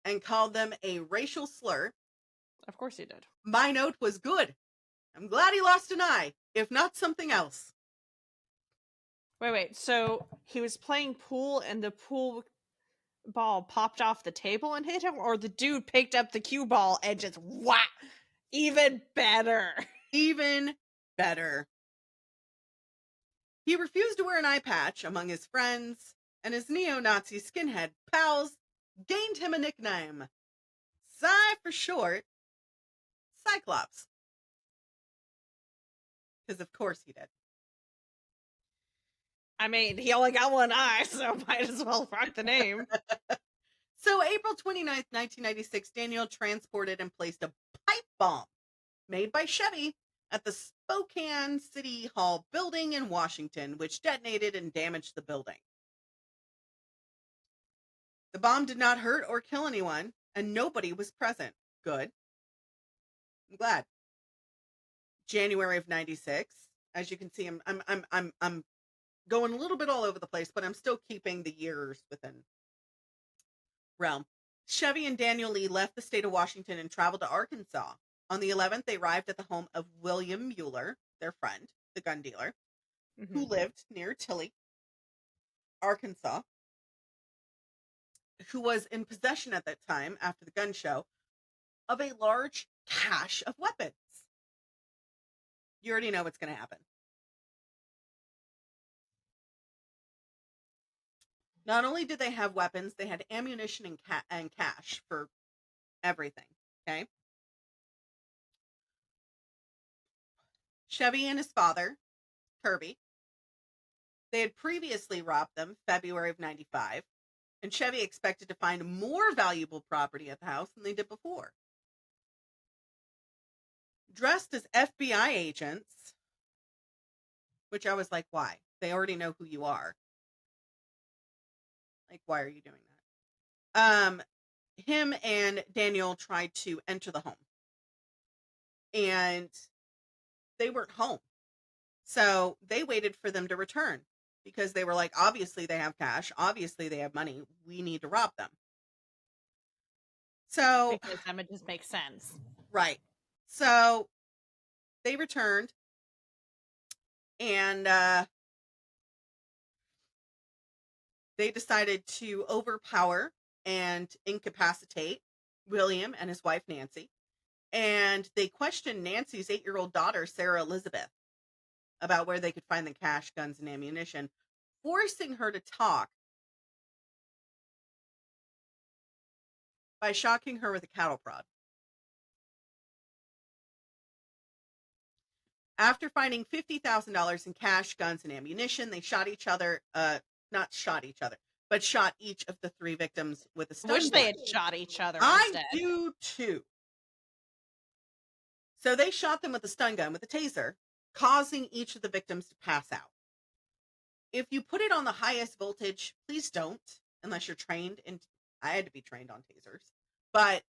and called them a racial slur. Of course he did. My note was good. I'm glad he lost an eye, if not something else. Wait. So he was playing pool and the pool ball popped off the table and hit him, or the dude picked up the cue ball and just whack? Even better. Even better. He refused to wear an eye patch among his friends, and his neo-Nazi skinhead pals gained him a nickname. Cy for short, Cyclops. Because of course he did. I mean, he only got one eye, so might as well rock the name. So April 29th, 1996, Daniel transported and placed a pipe bomb made by Chevie at the Spokane City Hall building in Washington, which detonated and damaged the building. The bomb did not hurt or kill anyone, and nobody was present. Good. I'm glad. January of 96. As you can see, I'm going a little bit all over the place, but I'm still keeping the years within realm. Chevie and Daniel Lee left the state of Washington and traveled to Arkansas. On the 11th, they arrived at the home of William Mueller, their friend, the gun dealer, who lived near Tilly, Arkansas, who was in possession at that time, after the gun show, of a large cache of weapons. You already know what's going to happen. Not only did they have weapons, they had ammunition and cash for everything. Okay. Chevie and his father, Kirby, they had previously robbed them February of 95, and Chevie expected to find more valuable property at the house than they did before. Dressed as FBI agents, which I was like, why? They already know who you are. Like, why are you doing that? Him and Daniel tried to enter the home, and they weren't home. So they waited for them to return because they were like, obviously they have cash. Obviously they have money. We need to rob them. So, because then it just makes sense. Right. So they returned, and they decided to overpower and incapacitate William and his wife, Nancy. And they questioned Nancy's 8-year-old daughter, Sarah Elizabeth, about where they could find the cash, guns, and ammunition, forcing her to talk by shocking her with a cattle prod. After finding $50,000 in cash, guns, and ammunition, they shot each other. Not shot each other, but shot each of the 3 victims with a stun gun. Wish they had shot each other I instead. do too. So they shot them with a stun gun, with a taser, causing each of the victims to pass out. If you put it on the highest voltage, please don't, unless you're trained. And I had to be trained on tasers, but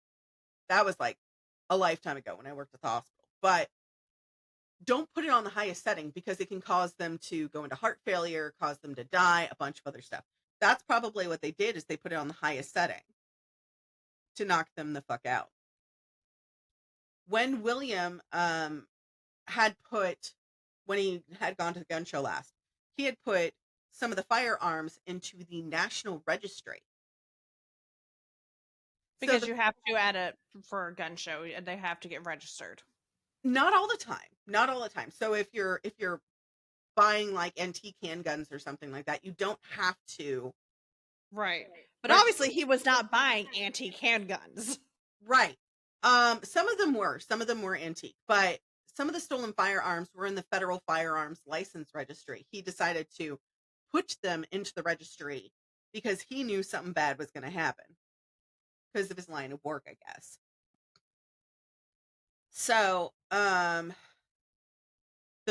that was like a lifetime ago when I worked at the hospital. But don't put it on the highest setting because it can cause them to go into heart failure, cause them to die, a bunch of other stuff. That's probably what they did, is they put it on the highest setting to knock them the fuck out. When William when he had gone to the gun show last, he had put some of the firearms into the National Registry. Because you have to add it for a gun show, and they have to get registered. Not all the time. Not all the time. So if you're buying like antique handguns or something like that, you don't have to. Right. But obviously he was not buying antique handguns. Right. Some of them were antique, but some of the stolen firearms were in the Federal Firearms License Registry. He decided to put them into the registry because he knew something bad was going to happen because of his line of work, I guess. So, the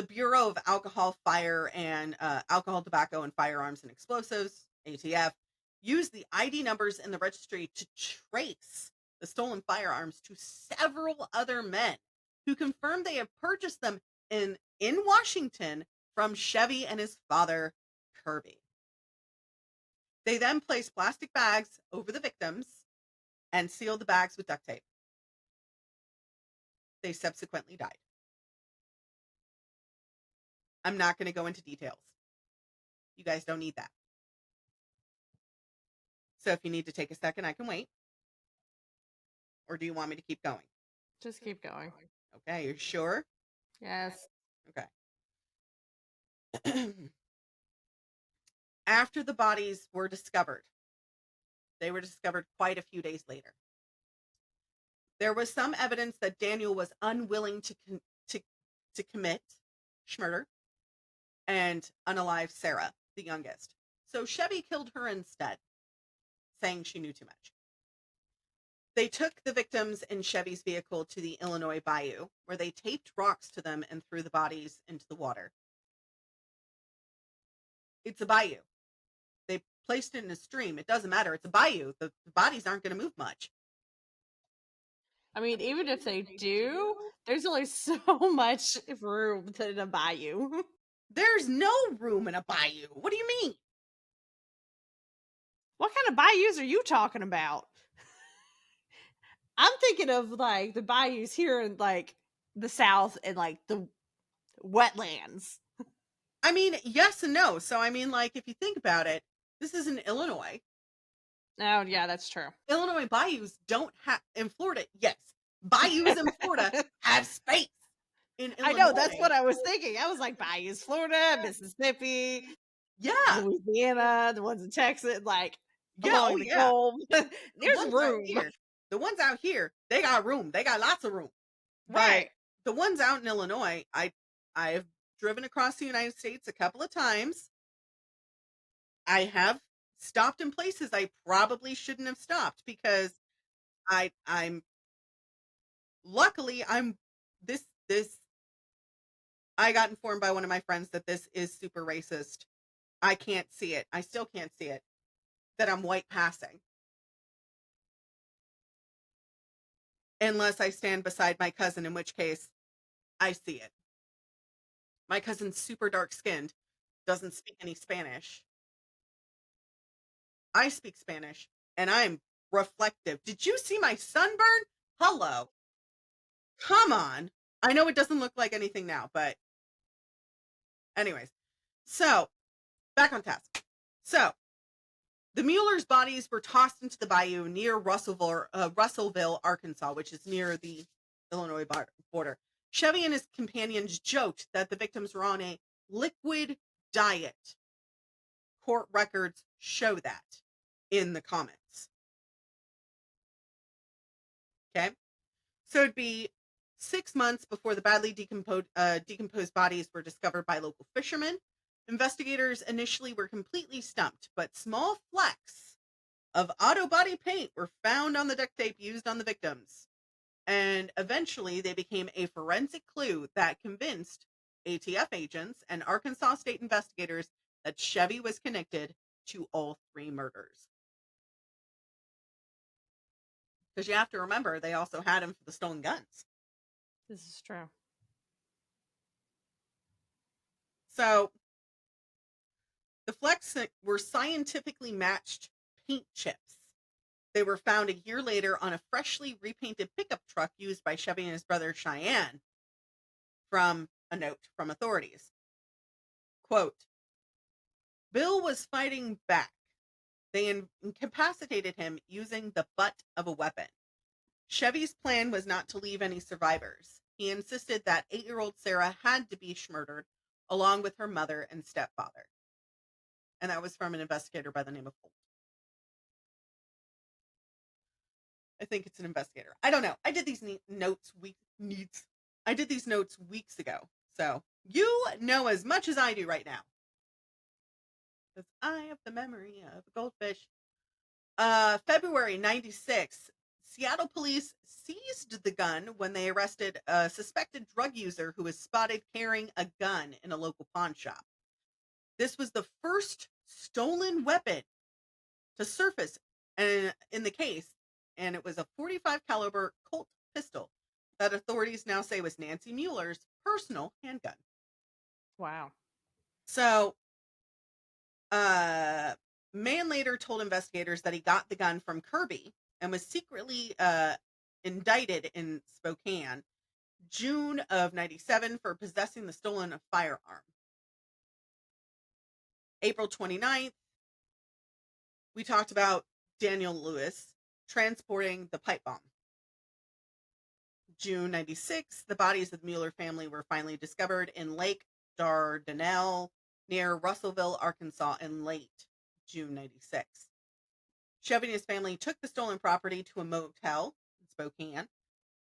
Bureau of Alcohol, Fire, and Alcohol, Tobacco, and Firearms and Explosives, ATF, used the ID numbers in the registry to trace the stolen firearms to several other men who confirmed they had purchased them in Washington from Chevie and his father, Kirby. They then placed plastic bags over the victims and sealed the bags with duct tape. They subsequently died. I'm not going to go into details. You guys don't need that. So if you need to take a second, I can wait. Or do you want me to keep going? Just keep going. Okay, you're sure? Yes. Okay. After the bodies were discovered, they were discovered quite a few days later. There was some evidence that Daniel was unwilling to commit murder and unalive Sarah, the youngest. So Chevie killed her instead, saying she knew too much. They took the victims in Chevie's vehicle to the Illinois Bayou, where they taped rocks to them and threw the bodies into the water. It's a bayou. They placed it in a stream. It doesn't matter. It's a bayou. The bodies aren't going to move much. I mean, even if they do, there's only so much room in a bayou. There's no room in a bayou. What do you mean? What kind of bayous are you talking about? I'm thinking of like the bayous here in like the South and like the wetlands. I mean, yes and no. So, I mean, like, if you think about it, this is in Illinois. Oh, yeah, that's true. Illinois bayous don't have, in Florida, yes, bayous in Florida have space. In I know, that's Illinois, what I was thinking. I was like, bayous, Florida, Mississippi, yeah, Louisiana, the ones in Texas, like yeah, oh along the yeah. Gulf. The There's ones out room. here, the ones out here, they got room. They got lots of room. But Right. the ones out in Illinois, I've driven across the United States a couple of times. I have stopped in places I probably shouldn't have stopped because I'm luckily I'm this I got informed by one of my friends that this is super racist. I can't see it. I still can't see it. That I'm white passing. Unless I stand beside my cousin, in which case I see it. My cousin's super dark skinned, doesn't speak any Spanish. I speak Spanish and I'm reflective. Did you see my sunburn? Hello. Come on. I know it doesn't look like anything now, but anyways. So, back on task. So, the Mueller's bodies were tossed into the bayou near Russellville, Arkansas, which is near the Illinois border. Chevie and his companions joked that the victims were on a liquid diet. Court records show that in the comments. Okay. So it'd be 6 months before the badly decomposed bodies were discovered by local fishermen. Investigators initially were completely stumped, but small flecks of auto body paint were found on the duct tape used on the victims. And eventually they became a forensic clue that convinced ATF agents and Arkansas state investigators that Chevie was connected to all 3 murders. Because you have to remember, they also had him for the stolen guns. This is true. So the flecks were scientifically matched paint chips. They were found a year later on a freshly repainted pickup truck used by Chevy and his brother Cheyenne, from a note from authorities. Quote, Bill was fighting back. They incapacitated him using the butt of a weapon. Chevy's plan was not to leave any survivors. He insisted that 8-year-old Sarah had to be murdered along with her mother and stepfather. And that was from an investigator by the name of Holt. I think it's an investigator. I don't know. I did these notes weeks ago. So you know as much as I do right now. Because I have the memory of a goldfish. February 96, Seattle police seized the gun when they arrested a suspected drug user who was spotted carrying a gun in a local pawn shop. This was the first stolen weapon to surface in the case, and it was a .45 caliber Colt pistol that authorities now say was Nancy Mueller's personal handgun. Wow. So, man later told investigators that he got the gun from Kirby and was secretly indicted in Spokane, June of 97, for possessing the stolen firearm. April 29th, we talked about Daniel Lewis transporting the pipe bomb. June 96, the bodies of the Mueller family were finally discovered in Lake Dardanelle near Russellville, Arkansas in late June 96. Chevy and his family took the stolen property to a motel in Spokane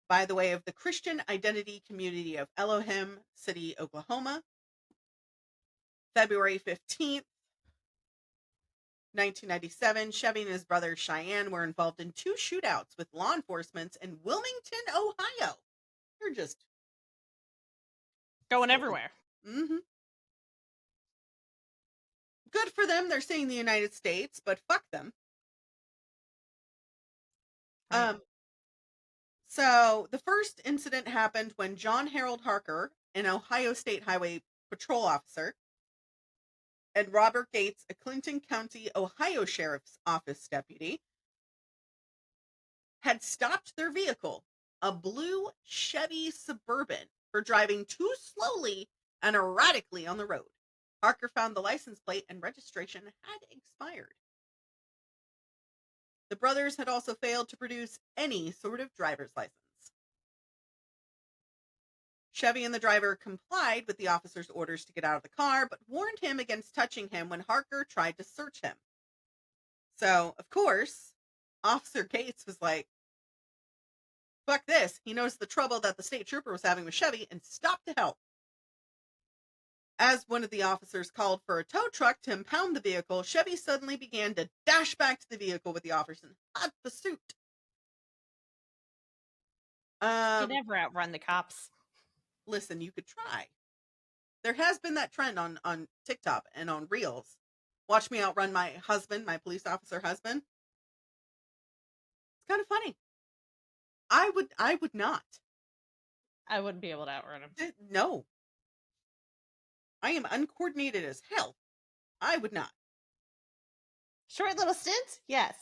by the way of the Christian Identity Community of Elohim City, Oklahoma. February 15th, 1997, Chevy and his brother Cheyenne were involved in 2 shootouts with law enforcement in Wilmington, Ohio. They're just going everywhere. Mm-hmm. Good for them. They're saying the United States, but fuck them. Right. So the first incident happened when John Harold Harker, an Ohio State Highway Patrol officer, and Robert Gates, a Clinton County, Ohio Sheriff's Office deputy, had stopped their vehicle, a blue Chevy Suburban, for driving too slowly and erratically on the road. Harker found the license plate and registration had expired. The brothers had also failed to produce any sort of driver's license. Chevy and the driver complied with the officer's orders to get out of the car, but warned him against touching him when Harker tried to search him. So, of course, Officer Gates was like, fuck this. He knows the trouble that the state trooper was having with Chevy and stopped to help. As one of the officers called for a tow truck to impound the vehicle, Chevy suddenly began to dash back to the vehicle with the officer in hot pursuit. You never outrun the cops. Listen, you could try. There has been that trend on TikTok and on Reels. Watch me outrun my husband, my police officer husband. It's kind of funny. I would not. I wouldn't be able to outrun him. No. I am uncoordinated as hell. I would not. Short little stints, yes.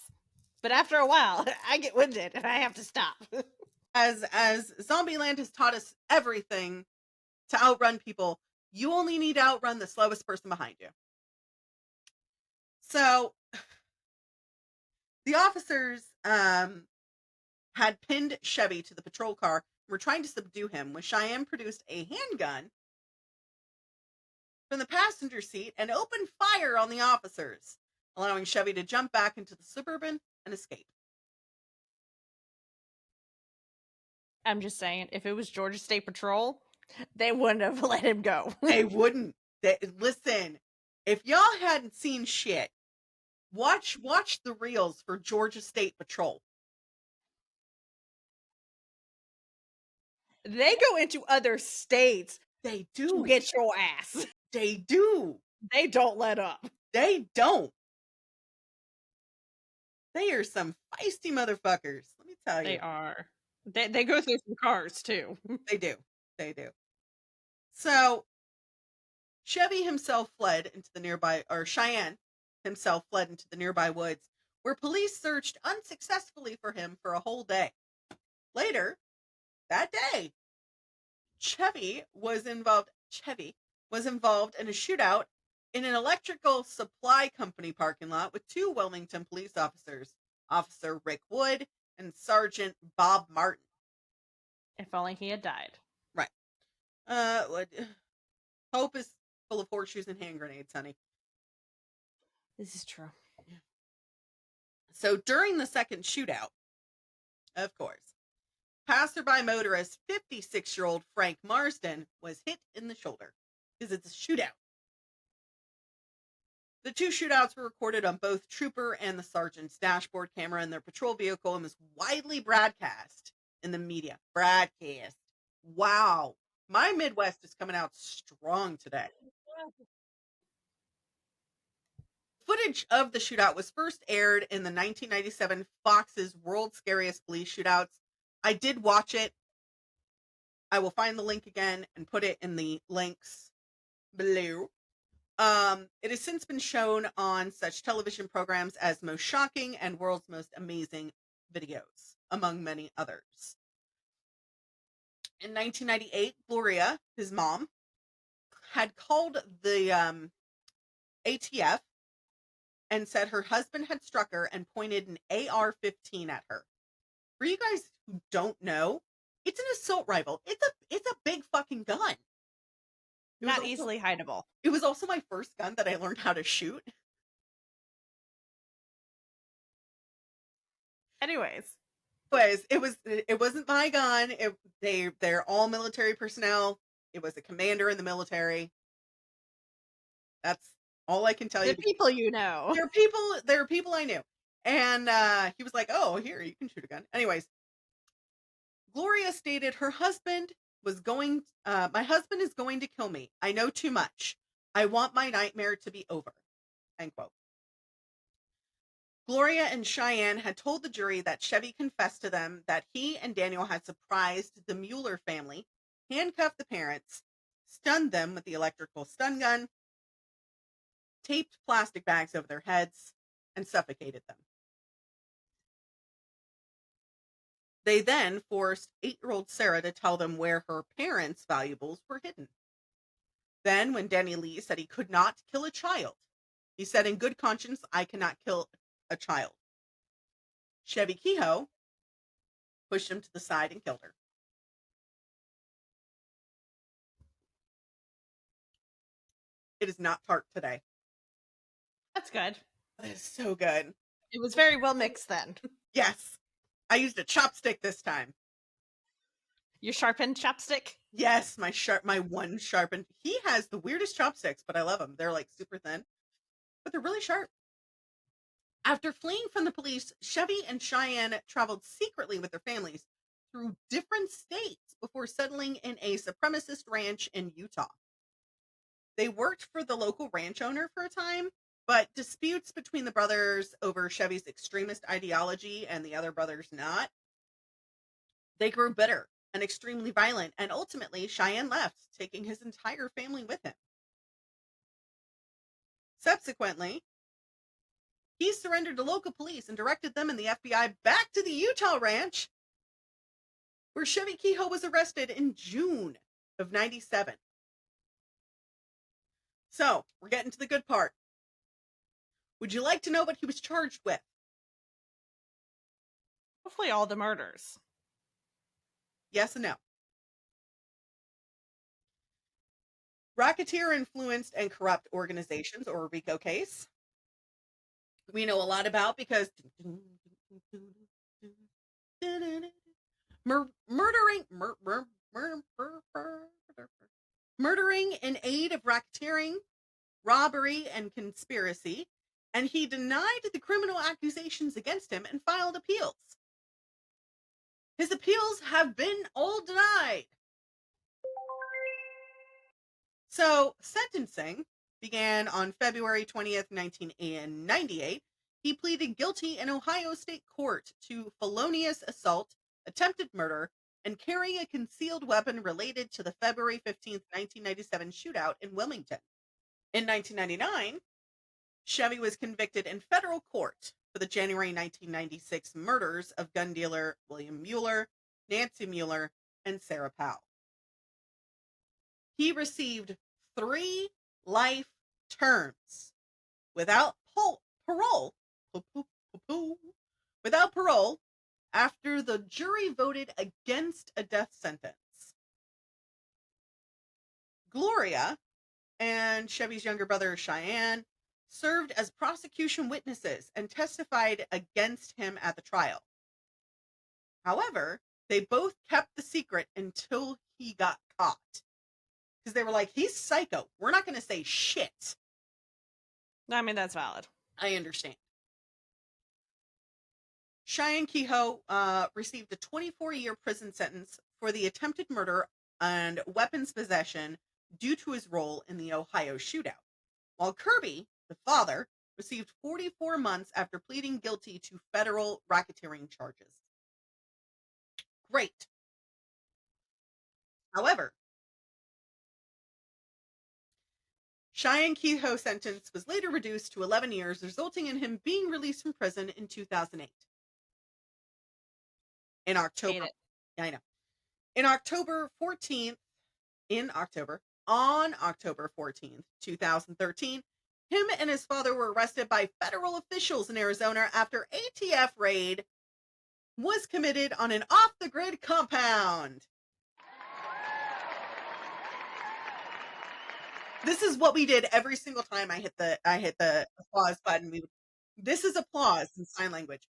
But after a while, I get winded and I have to stop. As Zombieland has taught us everything to outrun people, you only need to outrun the slowest person behind you. So the officers had pinned Chevy to the patrol car and were trying to subdue him when Cheyenne produced a handgun from the passenger seat and opened fire on the officers, allowing Chevy to jump back into the Suburban and escape. I'm just saying, if it was Georgia State Patrol, they wouldn't have let him go. They wouldn't. Listen, if y'all hadn't seen shit, watch the reels for Georgia State Patrol. They go into other states. They do. To get your ass. They do. They don't let up. They don't. They are some feisty motherfuckers. Let me tell you. They are. They go through some cars too. They do. They do. So Chevy himself fled into the nearby, or Cheyenne himself fled into the nearby woods, where police searched unsuccessfully for him for a whole day. Later, that day, Chevy was involved in a shootout in an electrical supply company parking lot with two Wilmington police officers, Officer Rick Wood and Sergeant Bob Martin. If only he had died. Right. Hope is full of horseshoes and hand grenades, honey. This is true. Yeah. So during the second shootout, of course, passerby motorist 56-year-old Frank Marsden was hit in the shoulder because it's a shootout. The two shootouts were recorded on both trooper and the sergeant's dashboard camera in their patrol vehicle and was widely broadcast in the media. Broadcast. Wow. My Midwest is coming out strong today. Footage of the shootout was first aired in the 1997 Fox's World's Scariest Police Shootouts. I did watch it. I will find the link again and put it in the links below. It has since been shown on such television programs as Most Shocking and World's Most Amazing Videos, among many others. In 1998, Gloria, his mom, had called the ATF and said her husband had struck her and pointed an AR-15 at her. For you guys who don't know, it's an assault rifle. It's a big fucking gun. Not easily hideable. It was also my first gun that I learned how to shoot. Anyways, it wasn't my gun. They're all military personnel. It was a commander in the military. That's all I can tell you. The people you know. There are people I knew. And he was like, "Oh, here, you can shoot a gun." Anyways, Gloria stated her husband was my husband is going to kill me. I know too much. I want my nightmare to be over. End quote. Gloria and Cheyenne had told the jury that Chevie confessed to them that he and Daniel had surprised the Mueller family, handcuffed the parents, stunned them with the electrical stun gun, taped plastic bags over their heads, and suffocated them. They then forced 8-year-old Sarah to tell them where her parents' valuables were hidden. Then, when Danny Lee said he could not kill a child, he said, in good conscience, I cannot kill a child. Chevie Kehoe pushed him to the side and killed her. It is not tart today. That's good. That is so good. It was very well mixed then. Yes. I used a chopstick this time. Your sharpened chopstick? Yes, my one sharpened. He has the weirdest chopsticks, but I love them. They're like super thin, but they're really sharp. After fleeing from the police, Chevie and Cheyenne traveled secretly with their families through different states before settling in a supremacist ranch in Utah. They worked for the local ranch owner for a time, but disputes between the brothers over Chevie's extremist ideology and the other brothers not. They grew bitter and extremely violent, and ultimately Cheyenne left, taking his entire family with him. Subsequently, he surrendered to local police and directed them and the FBI back to the Utah ranch, where Chevie Kehoe was arrested in June of 97. So, we're getting to the good part. Would you like to know what he was charged with? Hopefully all the murders. Yes and no. Racketeer influenced and corrupt organizations, or RICO case. We know a lot about because murdering in aid of racketeering, robbery, and conspiracy, and he denied the criminal accusations against him and filed appeals. His appeals have been all denied. So, sentencing began on February 20th, 1998. He pleaded guilty in Ohio State Court to felonious assault, attempted murder, and carrying a concealed weapon related to the February 15th, 1997 shootout in Wilmington. In 1999, Chevie was convicted in federal court for the January 1996 murders of gun dealer William Mueller, Nancy Mueller, and Sarah Powell. He received 3 life terms without parole after the jury voted against a death sentence. Gloria and Chevie's younger brother Cheyenne served as prosecution witnesses and testified against him at the trial. However, they both kept the secret until he got caught. Because they were like, he's psycho. We're not going to say shit. I mean, that's valid. I understand. Cheyenne Kehoe received a 24-year prison sentence for the attempted murder and weapons possession due to his role in the Ohio shootout, while Kirby, the father, received 44 months after pleading guilty to federal racketeering charges. Great. However, Cheyenne Kehoe's sentence was later reduced to 11 years, resulting in him being released from prison in 2008. In October, I know. On October 14th, 2013, him and his father were arrested by federal officials in Arizona after ATF raid was committed on an off-the-grid compound. This is what we did every single time I hit the applause button. This is applause in sign language.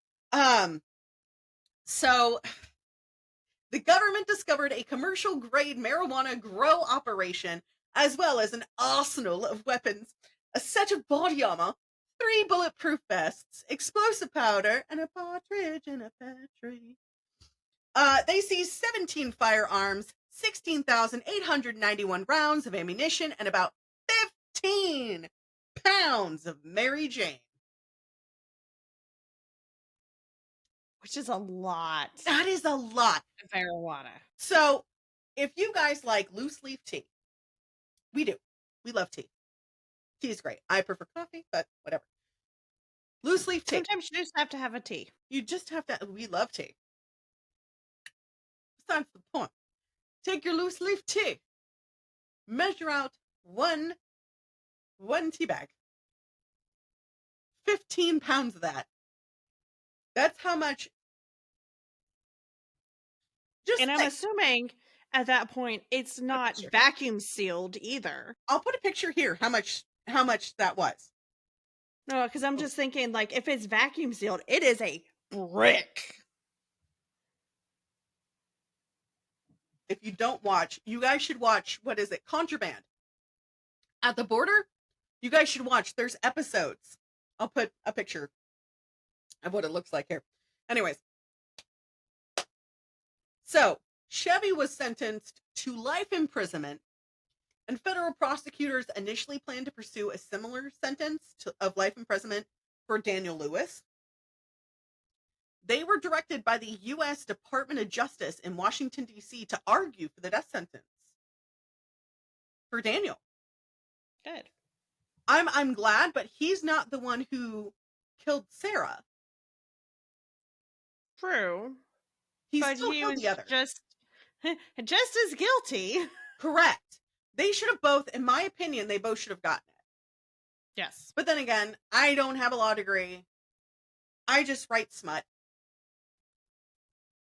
So the government discovered a commercial-grade marijuana grow operation, as well as an arsenal of weapons, a set of body armor, 3 bulletproof vests, explosive powder, and a partridge in a pear tree. They seized 17 firearms, 16,891 rounds of ammunition, and about 15 pounds of Mary Jane. Which is a lot That is a lot. of marijuana. So, if you guys like loose leaf tea, we do. We love tea. Tea is great. I prefer coffee, but whatever. Loose leaf tea. Sometimes you just have to have a tea. You just have to. We love tea. Besides the point. Take your loose leaf tea. Measure out one tea bag. 15 pounds of that. That's how much. And I'm assuming at that point it's not vacuum sealed either. I'll put a picture here how much that was. No, because I'm just thinking, like, if it's vacuum sealed, it is a brick. If you don't watch, you guys should watch, what is it? Contraband. At the border, you guys should watch. There's episodes. I'll put a picture of what it looks like here. Anyways. So, Chevie was sentenced to life imprisonment, and federal prosecutors initially planned to pursue a similar sentence of life imprisonment for Daniel Lewis. They were directed by the U.S. Department of Justice in Washington, D.C. to argue for the death sentence for Daniel. Good. I'm glad, but he's not the one who killed Sarah. True. He but still he killed was the other. just as guilty. Correct. They should have both, in my opinion, they both should have gotten it. Yes. But then again, I don't have a law degree. I just write smut.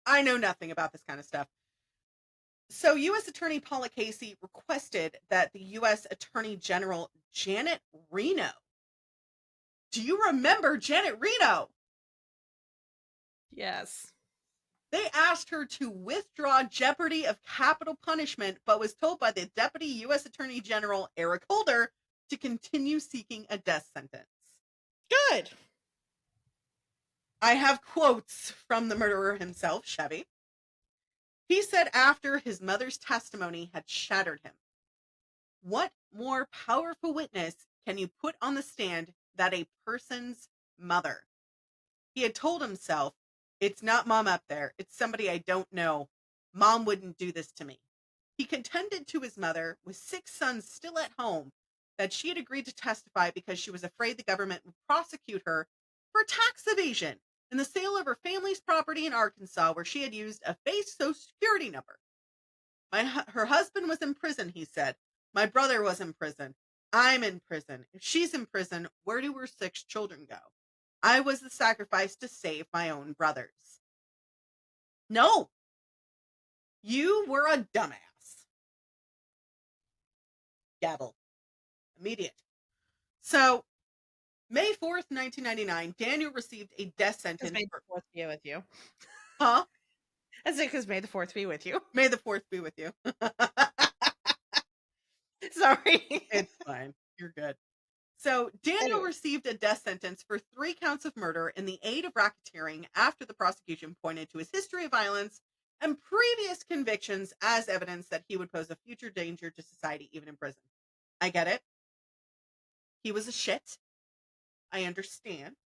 I know nothing about this kind of stuff. So U.S. Attorney Paula Casey requested that the U.S. Attorney General Janet Reno. Do you remember Janet Reno? Yes. They asked her to withdraw jeopardy of capital punishment, but was told by the Deputy U.S. Attorney General Eric Holder to continue seeking a death sentence. Good. I have quotes from the murderer himself, Chevie. He said after his mother's testimony had shattered him, "What more powerful witness can you put on the stand than a person's mother?" He had told himself, "It's not mom up there. It's somebody I don't know. Mom wouldn't do this to me." He contended to his mother, with 6 sons still at home, that she had agreed to testify because she was afraid the government would prosecute her for tax evasion and the sale of her family's property in Arkansas, where she had used a fake social security number. Her husband was in prison, he said. My brother was in prison. I'm in prison. If she's in prison, where do her 6 children go? I was the sacrifice to save my own brothers. No. You were a dumbass. Gavel. Immediate. So, May 4th, 1999, Daniel received a death sentence. May the 4th be with you. Huh? That's it, because May the 4th be with you. May the 4th be with you. Sorry. It's fine. You're good. So, Daniel received a death sentence for 3 counts of murder in the aid of racketeering after the prosecution pointed to his history of violence and previous convictions as evidence that he would pose a future danger to society even in prison. I get it. He was a shit. I understand.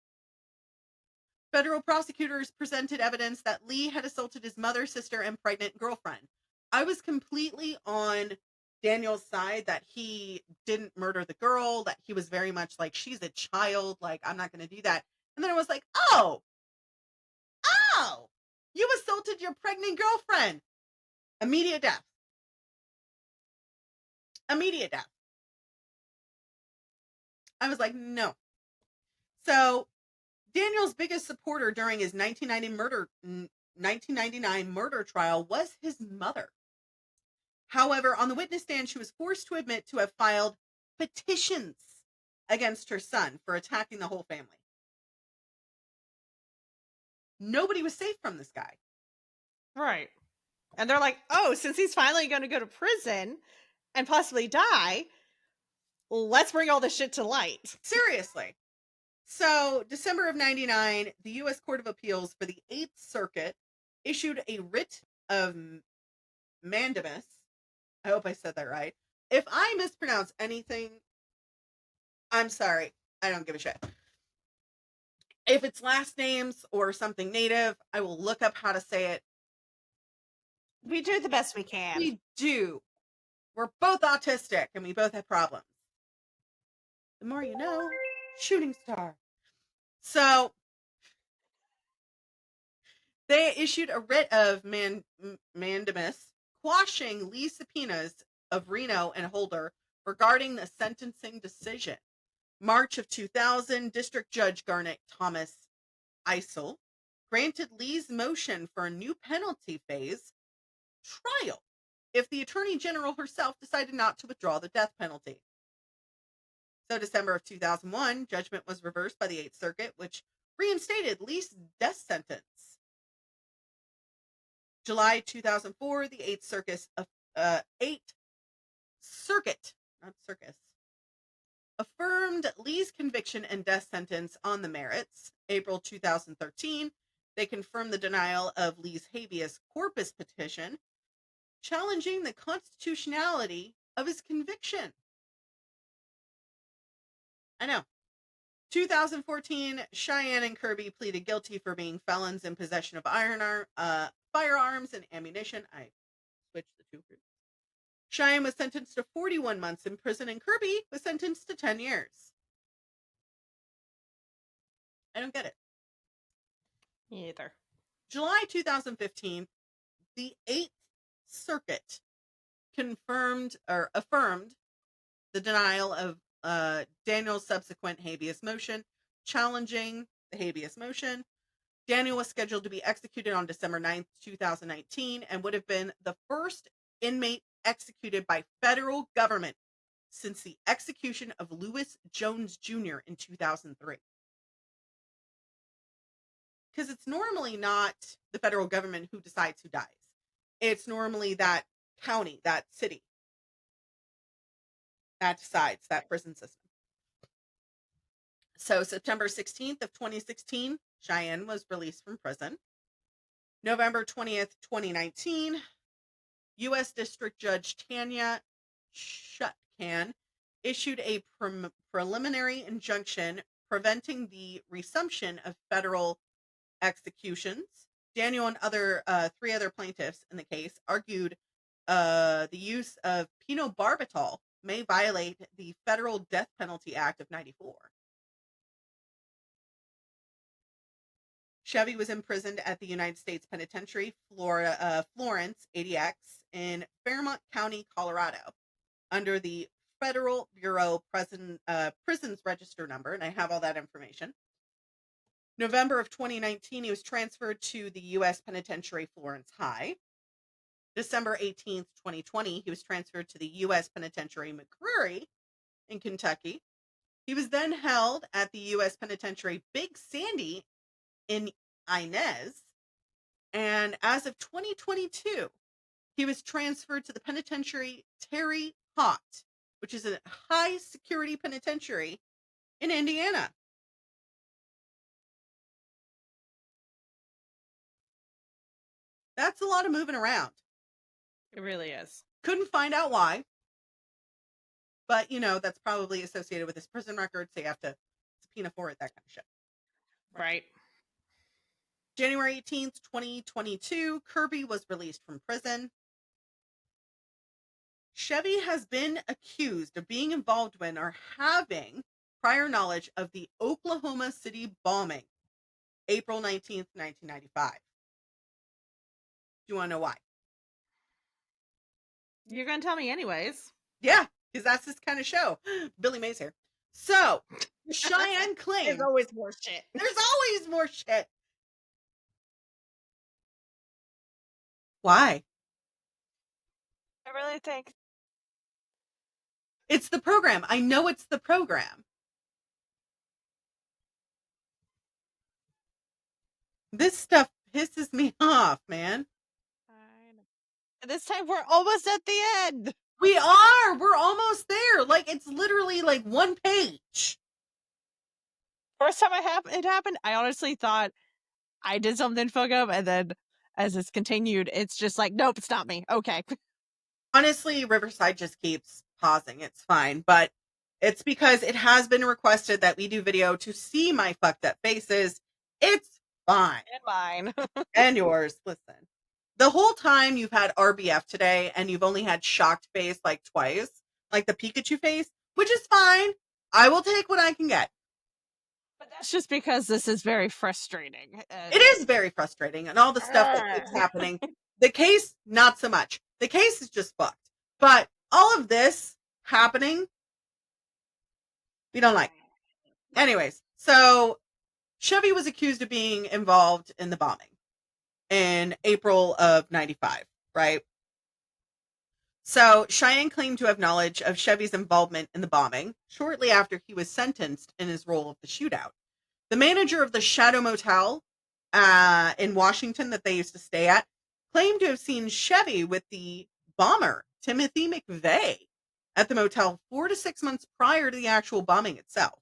Federal prosecutors presented evidence that Lee had assaulted his mother, sister, and pregnant girlfriend. I was completely on Daniel's side that he didn't murder the girl, that he was very much like, she's a child, like, I'm not going to do that. And then I was like, oh, you assaulted your pregnant girlfriend. Immediate death. Immediate death. I was like, no. So Daniel's biggest supporter during his 1999 murder trial was his mother. However, on the witness stand, she was forced to admit to have filed petitions against her son for attacking the whole family. Nobody was safe from this guy. Right. And they're like, oh, since he's finally going to go to prison and possibly die, let's bring all this shit to light. Seriously. So, December of 99, the U.S. Court of Appeals for the 8th Circuit issued a writ of mandamus. I hope I said that right. If I mispronounce anything, I'm sorry. I don't give a shit. If it's last names or something native, I will look up how to say it. We do the best we can. We do. We're both autistic and we both have problems. The more you know, shooting star. So they issued a writ of mandamus quashing Lee's subpoenas of Reno and Holder regarding the sentencing decision. March of 2000, District Judge Garnet Thomas Eisel granted Lee's motion for a new penalty phase trial if the Attorney General herself decided not to withdraw the death penalty. So December of 2001, judgment was reversed by the Eighth Circuit, which reinstated Lee's death sentence. July 2004, the Eighth Circuit, not circus, affirmed Lee's conviction and death sentence on the merits. April 2013, they confirmed the denial of Lee's habeas corpus petition, challenging the constitutionality of his conviction. I know. 2014, Cheyenne and Kirby pleaded guilty for being felons in possession of firearms and ammunition. I switched the two groups. Cheyenne was sentenced to 41 months in prison, and Kirby was sentenced to 10 years. I don't get it. Me either. July 2015, the Eighth Circuit affirmed the denial of Daniel's subsequent habeas motion, challenging the habeas motion. Daniel was scheduled to be executed on December 9th, 2019, and would have been the first inmate executed by federal government since the execution of Lewis Jones Jr. in 2003. Because it's normally not the federal government who decides who dies. It's normally that county, that city, that decides, that prison system. So September 16th of 2016, Cheyenne was released from prison. November 20th, 2019, U.S. District Judge Tanya Chutkan issued a preliminary injunction preventing the resumption of federal executions. Daniel and three other plaintiffs in the case argued the use of phenobarbital may violate the Federal Death Penalty Act of 94. Chevie was imprisoned at the United States Penitentiary, Florence, ADX, in Fairmont County, Colorado, under the Federal Bureau Prisons Register number, and I have all that information. November of 2019, he was transferred to the U.S. Penitentiary, Florence High. December 18th, 2020, he was transferred to the U.S. Penitentiary, McCreary, in Kentucky. He was then held at the U.S. Penitentiary, Big Sandy, in Inez, and as of 2022, he was transferred to the penitentiary Terre Haute, which is a high security penitentiary in Indiana. That's a lot of moving around. It really is. Couldn't find out why, but that's probably associated with his prison record, so you have to subpoena for it, that kind of shit. Right. January 18th, 2022, Kirby was released from prison. Chevie has been accused of being involved in or having prior knowledge of the Oklahoma City bombing, April 19th, 1995. Do you want to know why? You're going to tell me anyways. Yeah, because that's this kind of show. Billy Mays here. So, Cheyenne claims... There's always more shit. There's always more shit. Why? I really think... It's the program. I know it's the program. This stuff pisses me off, man. I know. This time we're almost at the end. We are. We're almost there. Like, it's literally like one page. First time it happened, I honestly thought I did something fuck up, and then as it's continued, it's just like, nope, it's not me. Okay. Honestly, Riverside just keeps pausing. It's fine. But It's because it has been requested that we do video to see my fucked up faces. It's fine. And mine. And yours. Listen. The whole time you've had RBF today and you've only had shocked face like twice, like the Pikachu face, which is fine. I will take what I can get. But that's just because this is very frustrating. It is very frustrating and all the stuff that keeps happening. The case, not so much. The case is just fucked. But all of this happening, we don't like. Anyways, so Chevie was accused of being involved in the bombing in April of 95, right? So Cheyenne claimed to have knowledge of Chevie's involvement in the bombing shortly after he was sentenced in his role of the shootout. The manager of the Shadow Motel in Washington that they used to stay at claimed to have seen Chevie with the bomber, Timothy McVeigh, at the motel 4 to 6 months prior to the actual bombing itself.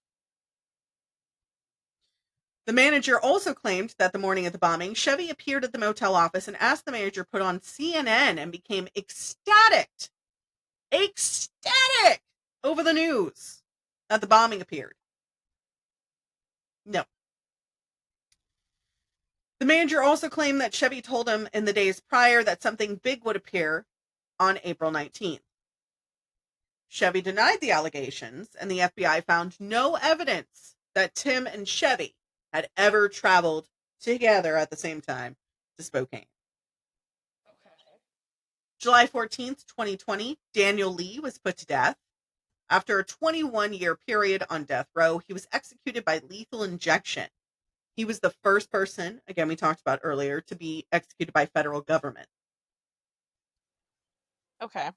The manager also claimed that the morning of the bombing, Chevie appeared at the motel office and asked the manager to put on CNN and became ecstatic over the news that the bombing appeared. No. The manager also claimed that Chevie told him in the days prior that something big would appear on April 19th. Chevie denied the allegations, and the FBI found no evidence that Tim and Chevie had ever traveled together at the same time to Spokane. Okay. July 14th, 2020, Daniel Lee was put to death. After a 21-year period on death row, he was executed by lethal injection. He was the first person, again, we talked about earlier, to be executed by federal government. Okay.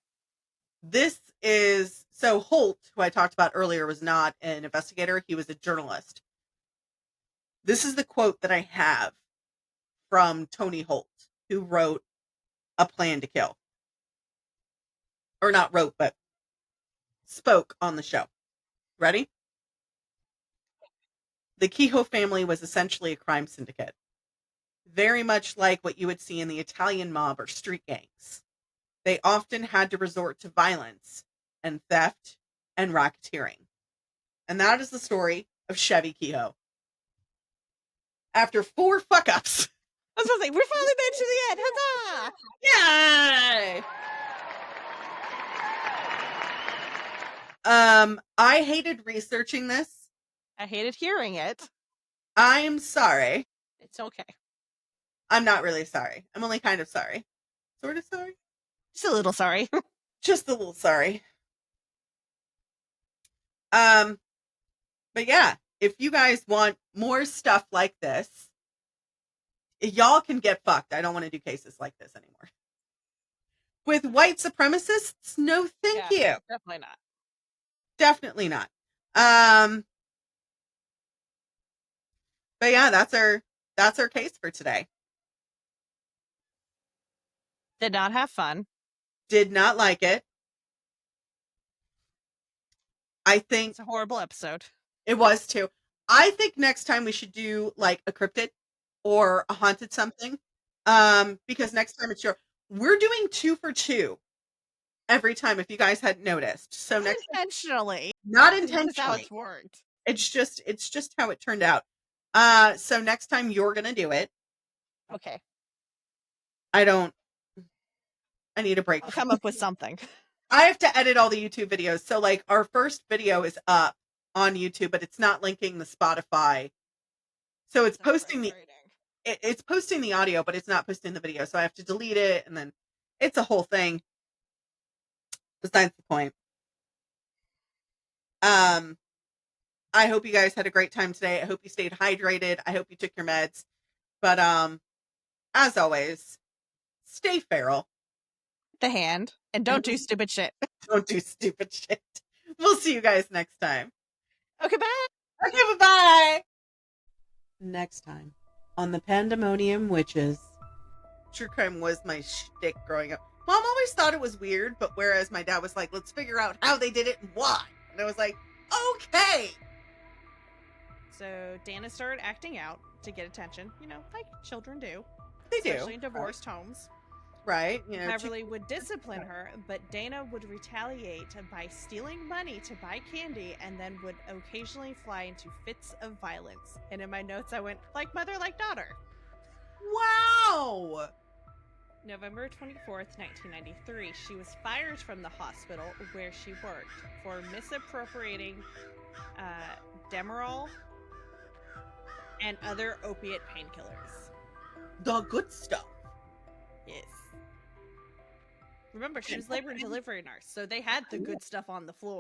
This is, so Holt, who I talked about earlier, was not an investigator. He was a journalist. This is the quote that I have from Tony Holt, who wrote A Plan to Kill. Or not wrote, but spoke on the show. Ready? The Kehoe family was essentially a crime syndicate, very much like what you would see in the Italian mob or street gangs. They often had to resort to violence and theft and racketeering. And that is the story of Chevie Kehoe. After 4 fuck-ups. I was going to say, we're finally made to the end. Huzzah! Yay! I hated researching this. I hated hearing it. I'm sorry. It's okay. I'm not really sorry. I'm only kind of sorry. Sort of sorry? Just a little sorry. Just a little sorry. But yeah, if you guys want more stuff like this, y'all can get fucked. I don't want to do cases like this anymore. With white supremacists, no thank you. Definitely not. Definitely not. But yeah, that's our case for today. Did not have fun. Did not like it. I think it's a horrible episode. It was too. I think next time we should do like a cryptid or a haunted something. Because next time it's we're doing 2 for 2 every time, if you guys hadn't noticed. So not intentionally. Not intentionally. That's how it's worked. It's just how it turned out. So next time you're gonna do it. Okay. I need a break. I'll come up with something. I have to edit all the YouTube videos. So like our first video is up on YouTube, but it's not linking the Spotify. So it's posting it's posting the audio, but it's not posting the video. So I have to delete it, and then it's a whole thing. Besides the point. I hope you guys had a great time today. I hope you stayed hydrated. I hope you took your meds. But as always, stay feral. The hand. And don't do stupid shit. Don't do stupid shit. We'll see you guys next time. Okay, bye. Okay, bye-bye. Next time on the Pandemonium Witches. True crime was my shtick growing up. Mom always thought it was weird, but whereas my dad was like, let's figure out how they did it and why. And I was like, okay. So Dana started acting out to get attention, like children do. They do. Especially in divorced homes. right? You know, Beverly would discipline her, but Dana would retaliate by stealing money to buy candy and then would occasionally fly into fits of violence. And in my notes, I went, like mother, like daughter. wow. November 24th, 1993, she was fired from the hospital where she worked for misappropriating Demerol and other opiate painkillers. The good stuff. Yes. Remember, she was labor and delivery nurse, so they had the good stuff on the floor.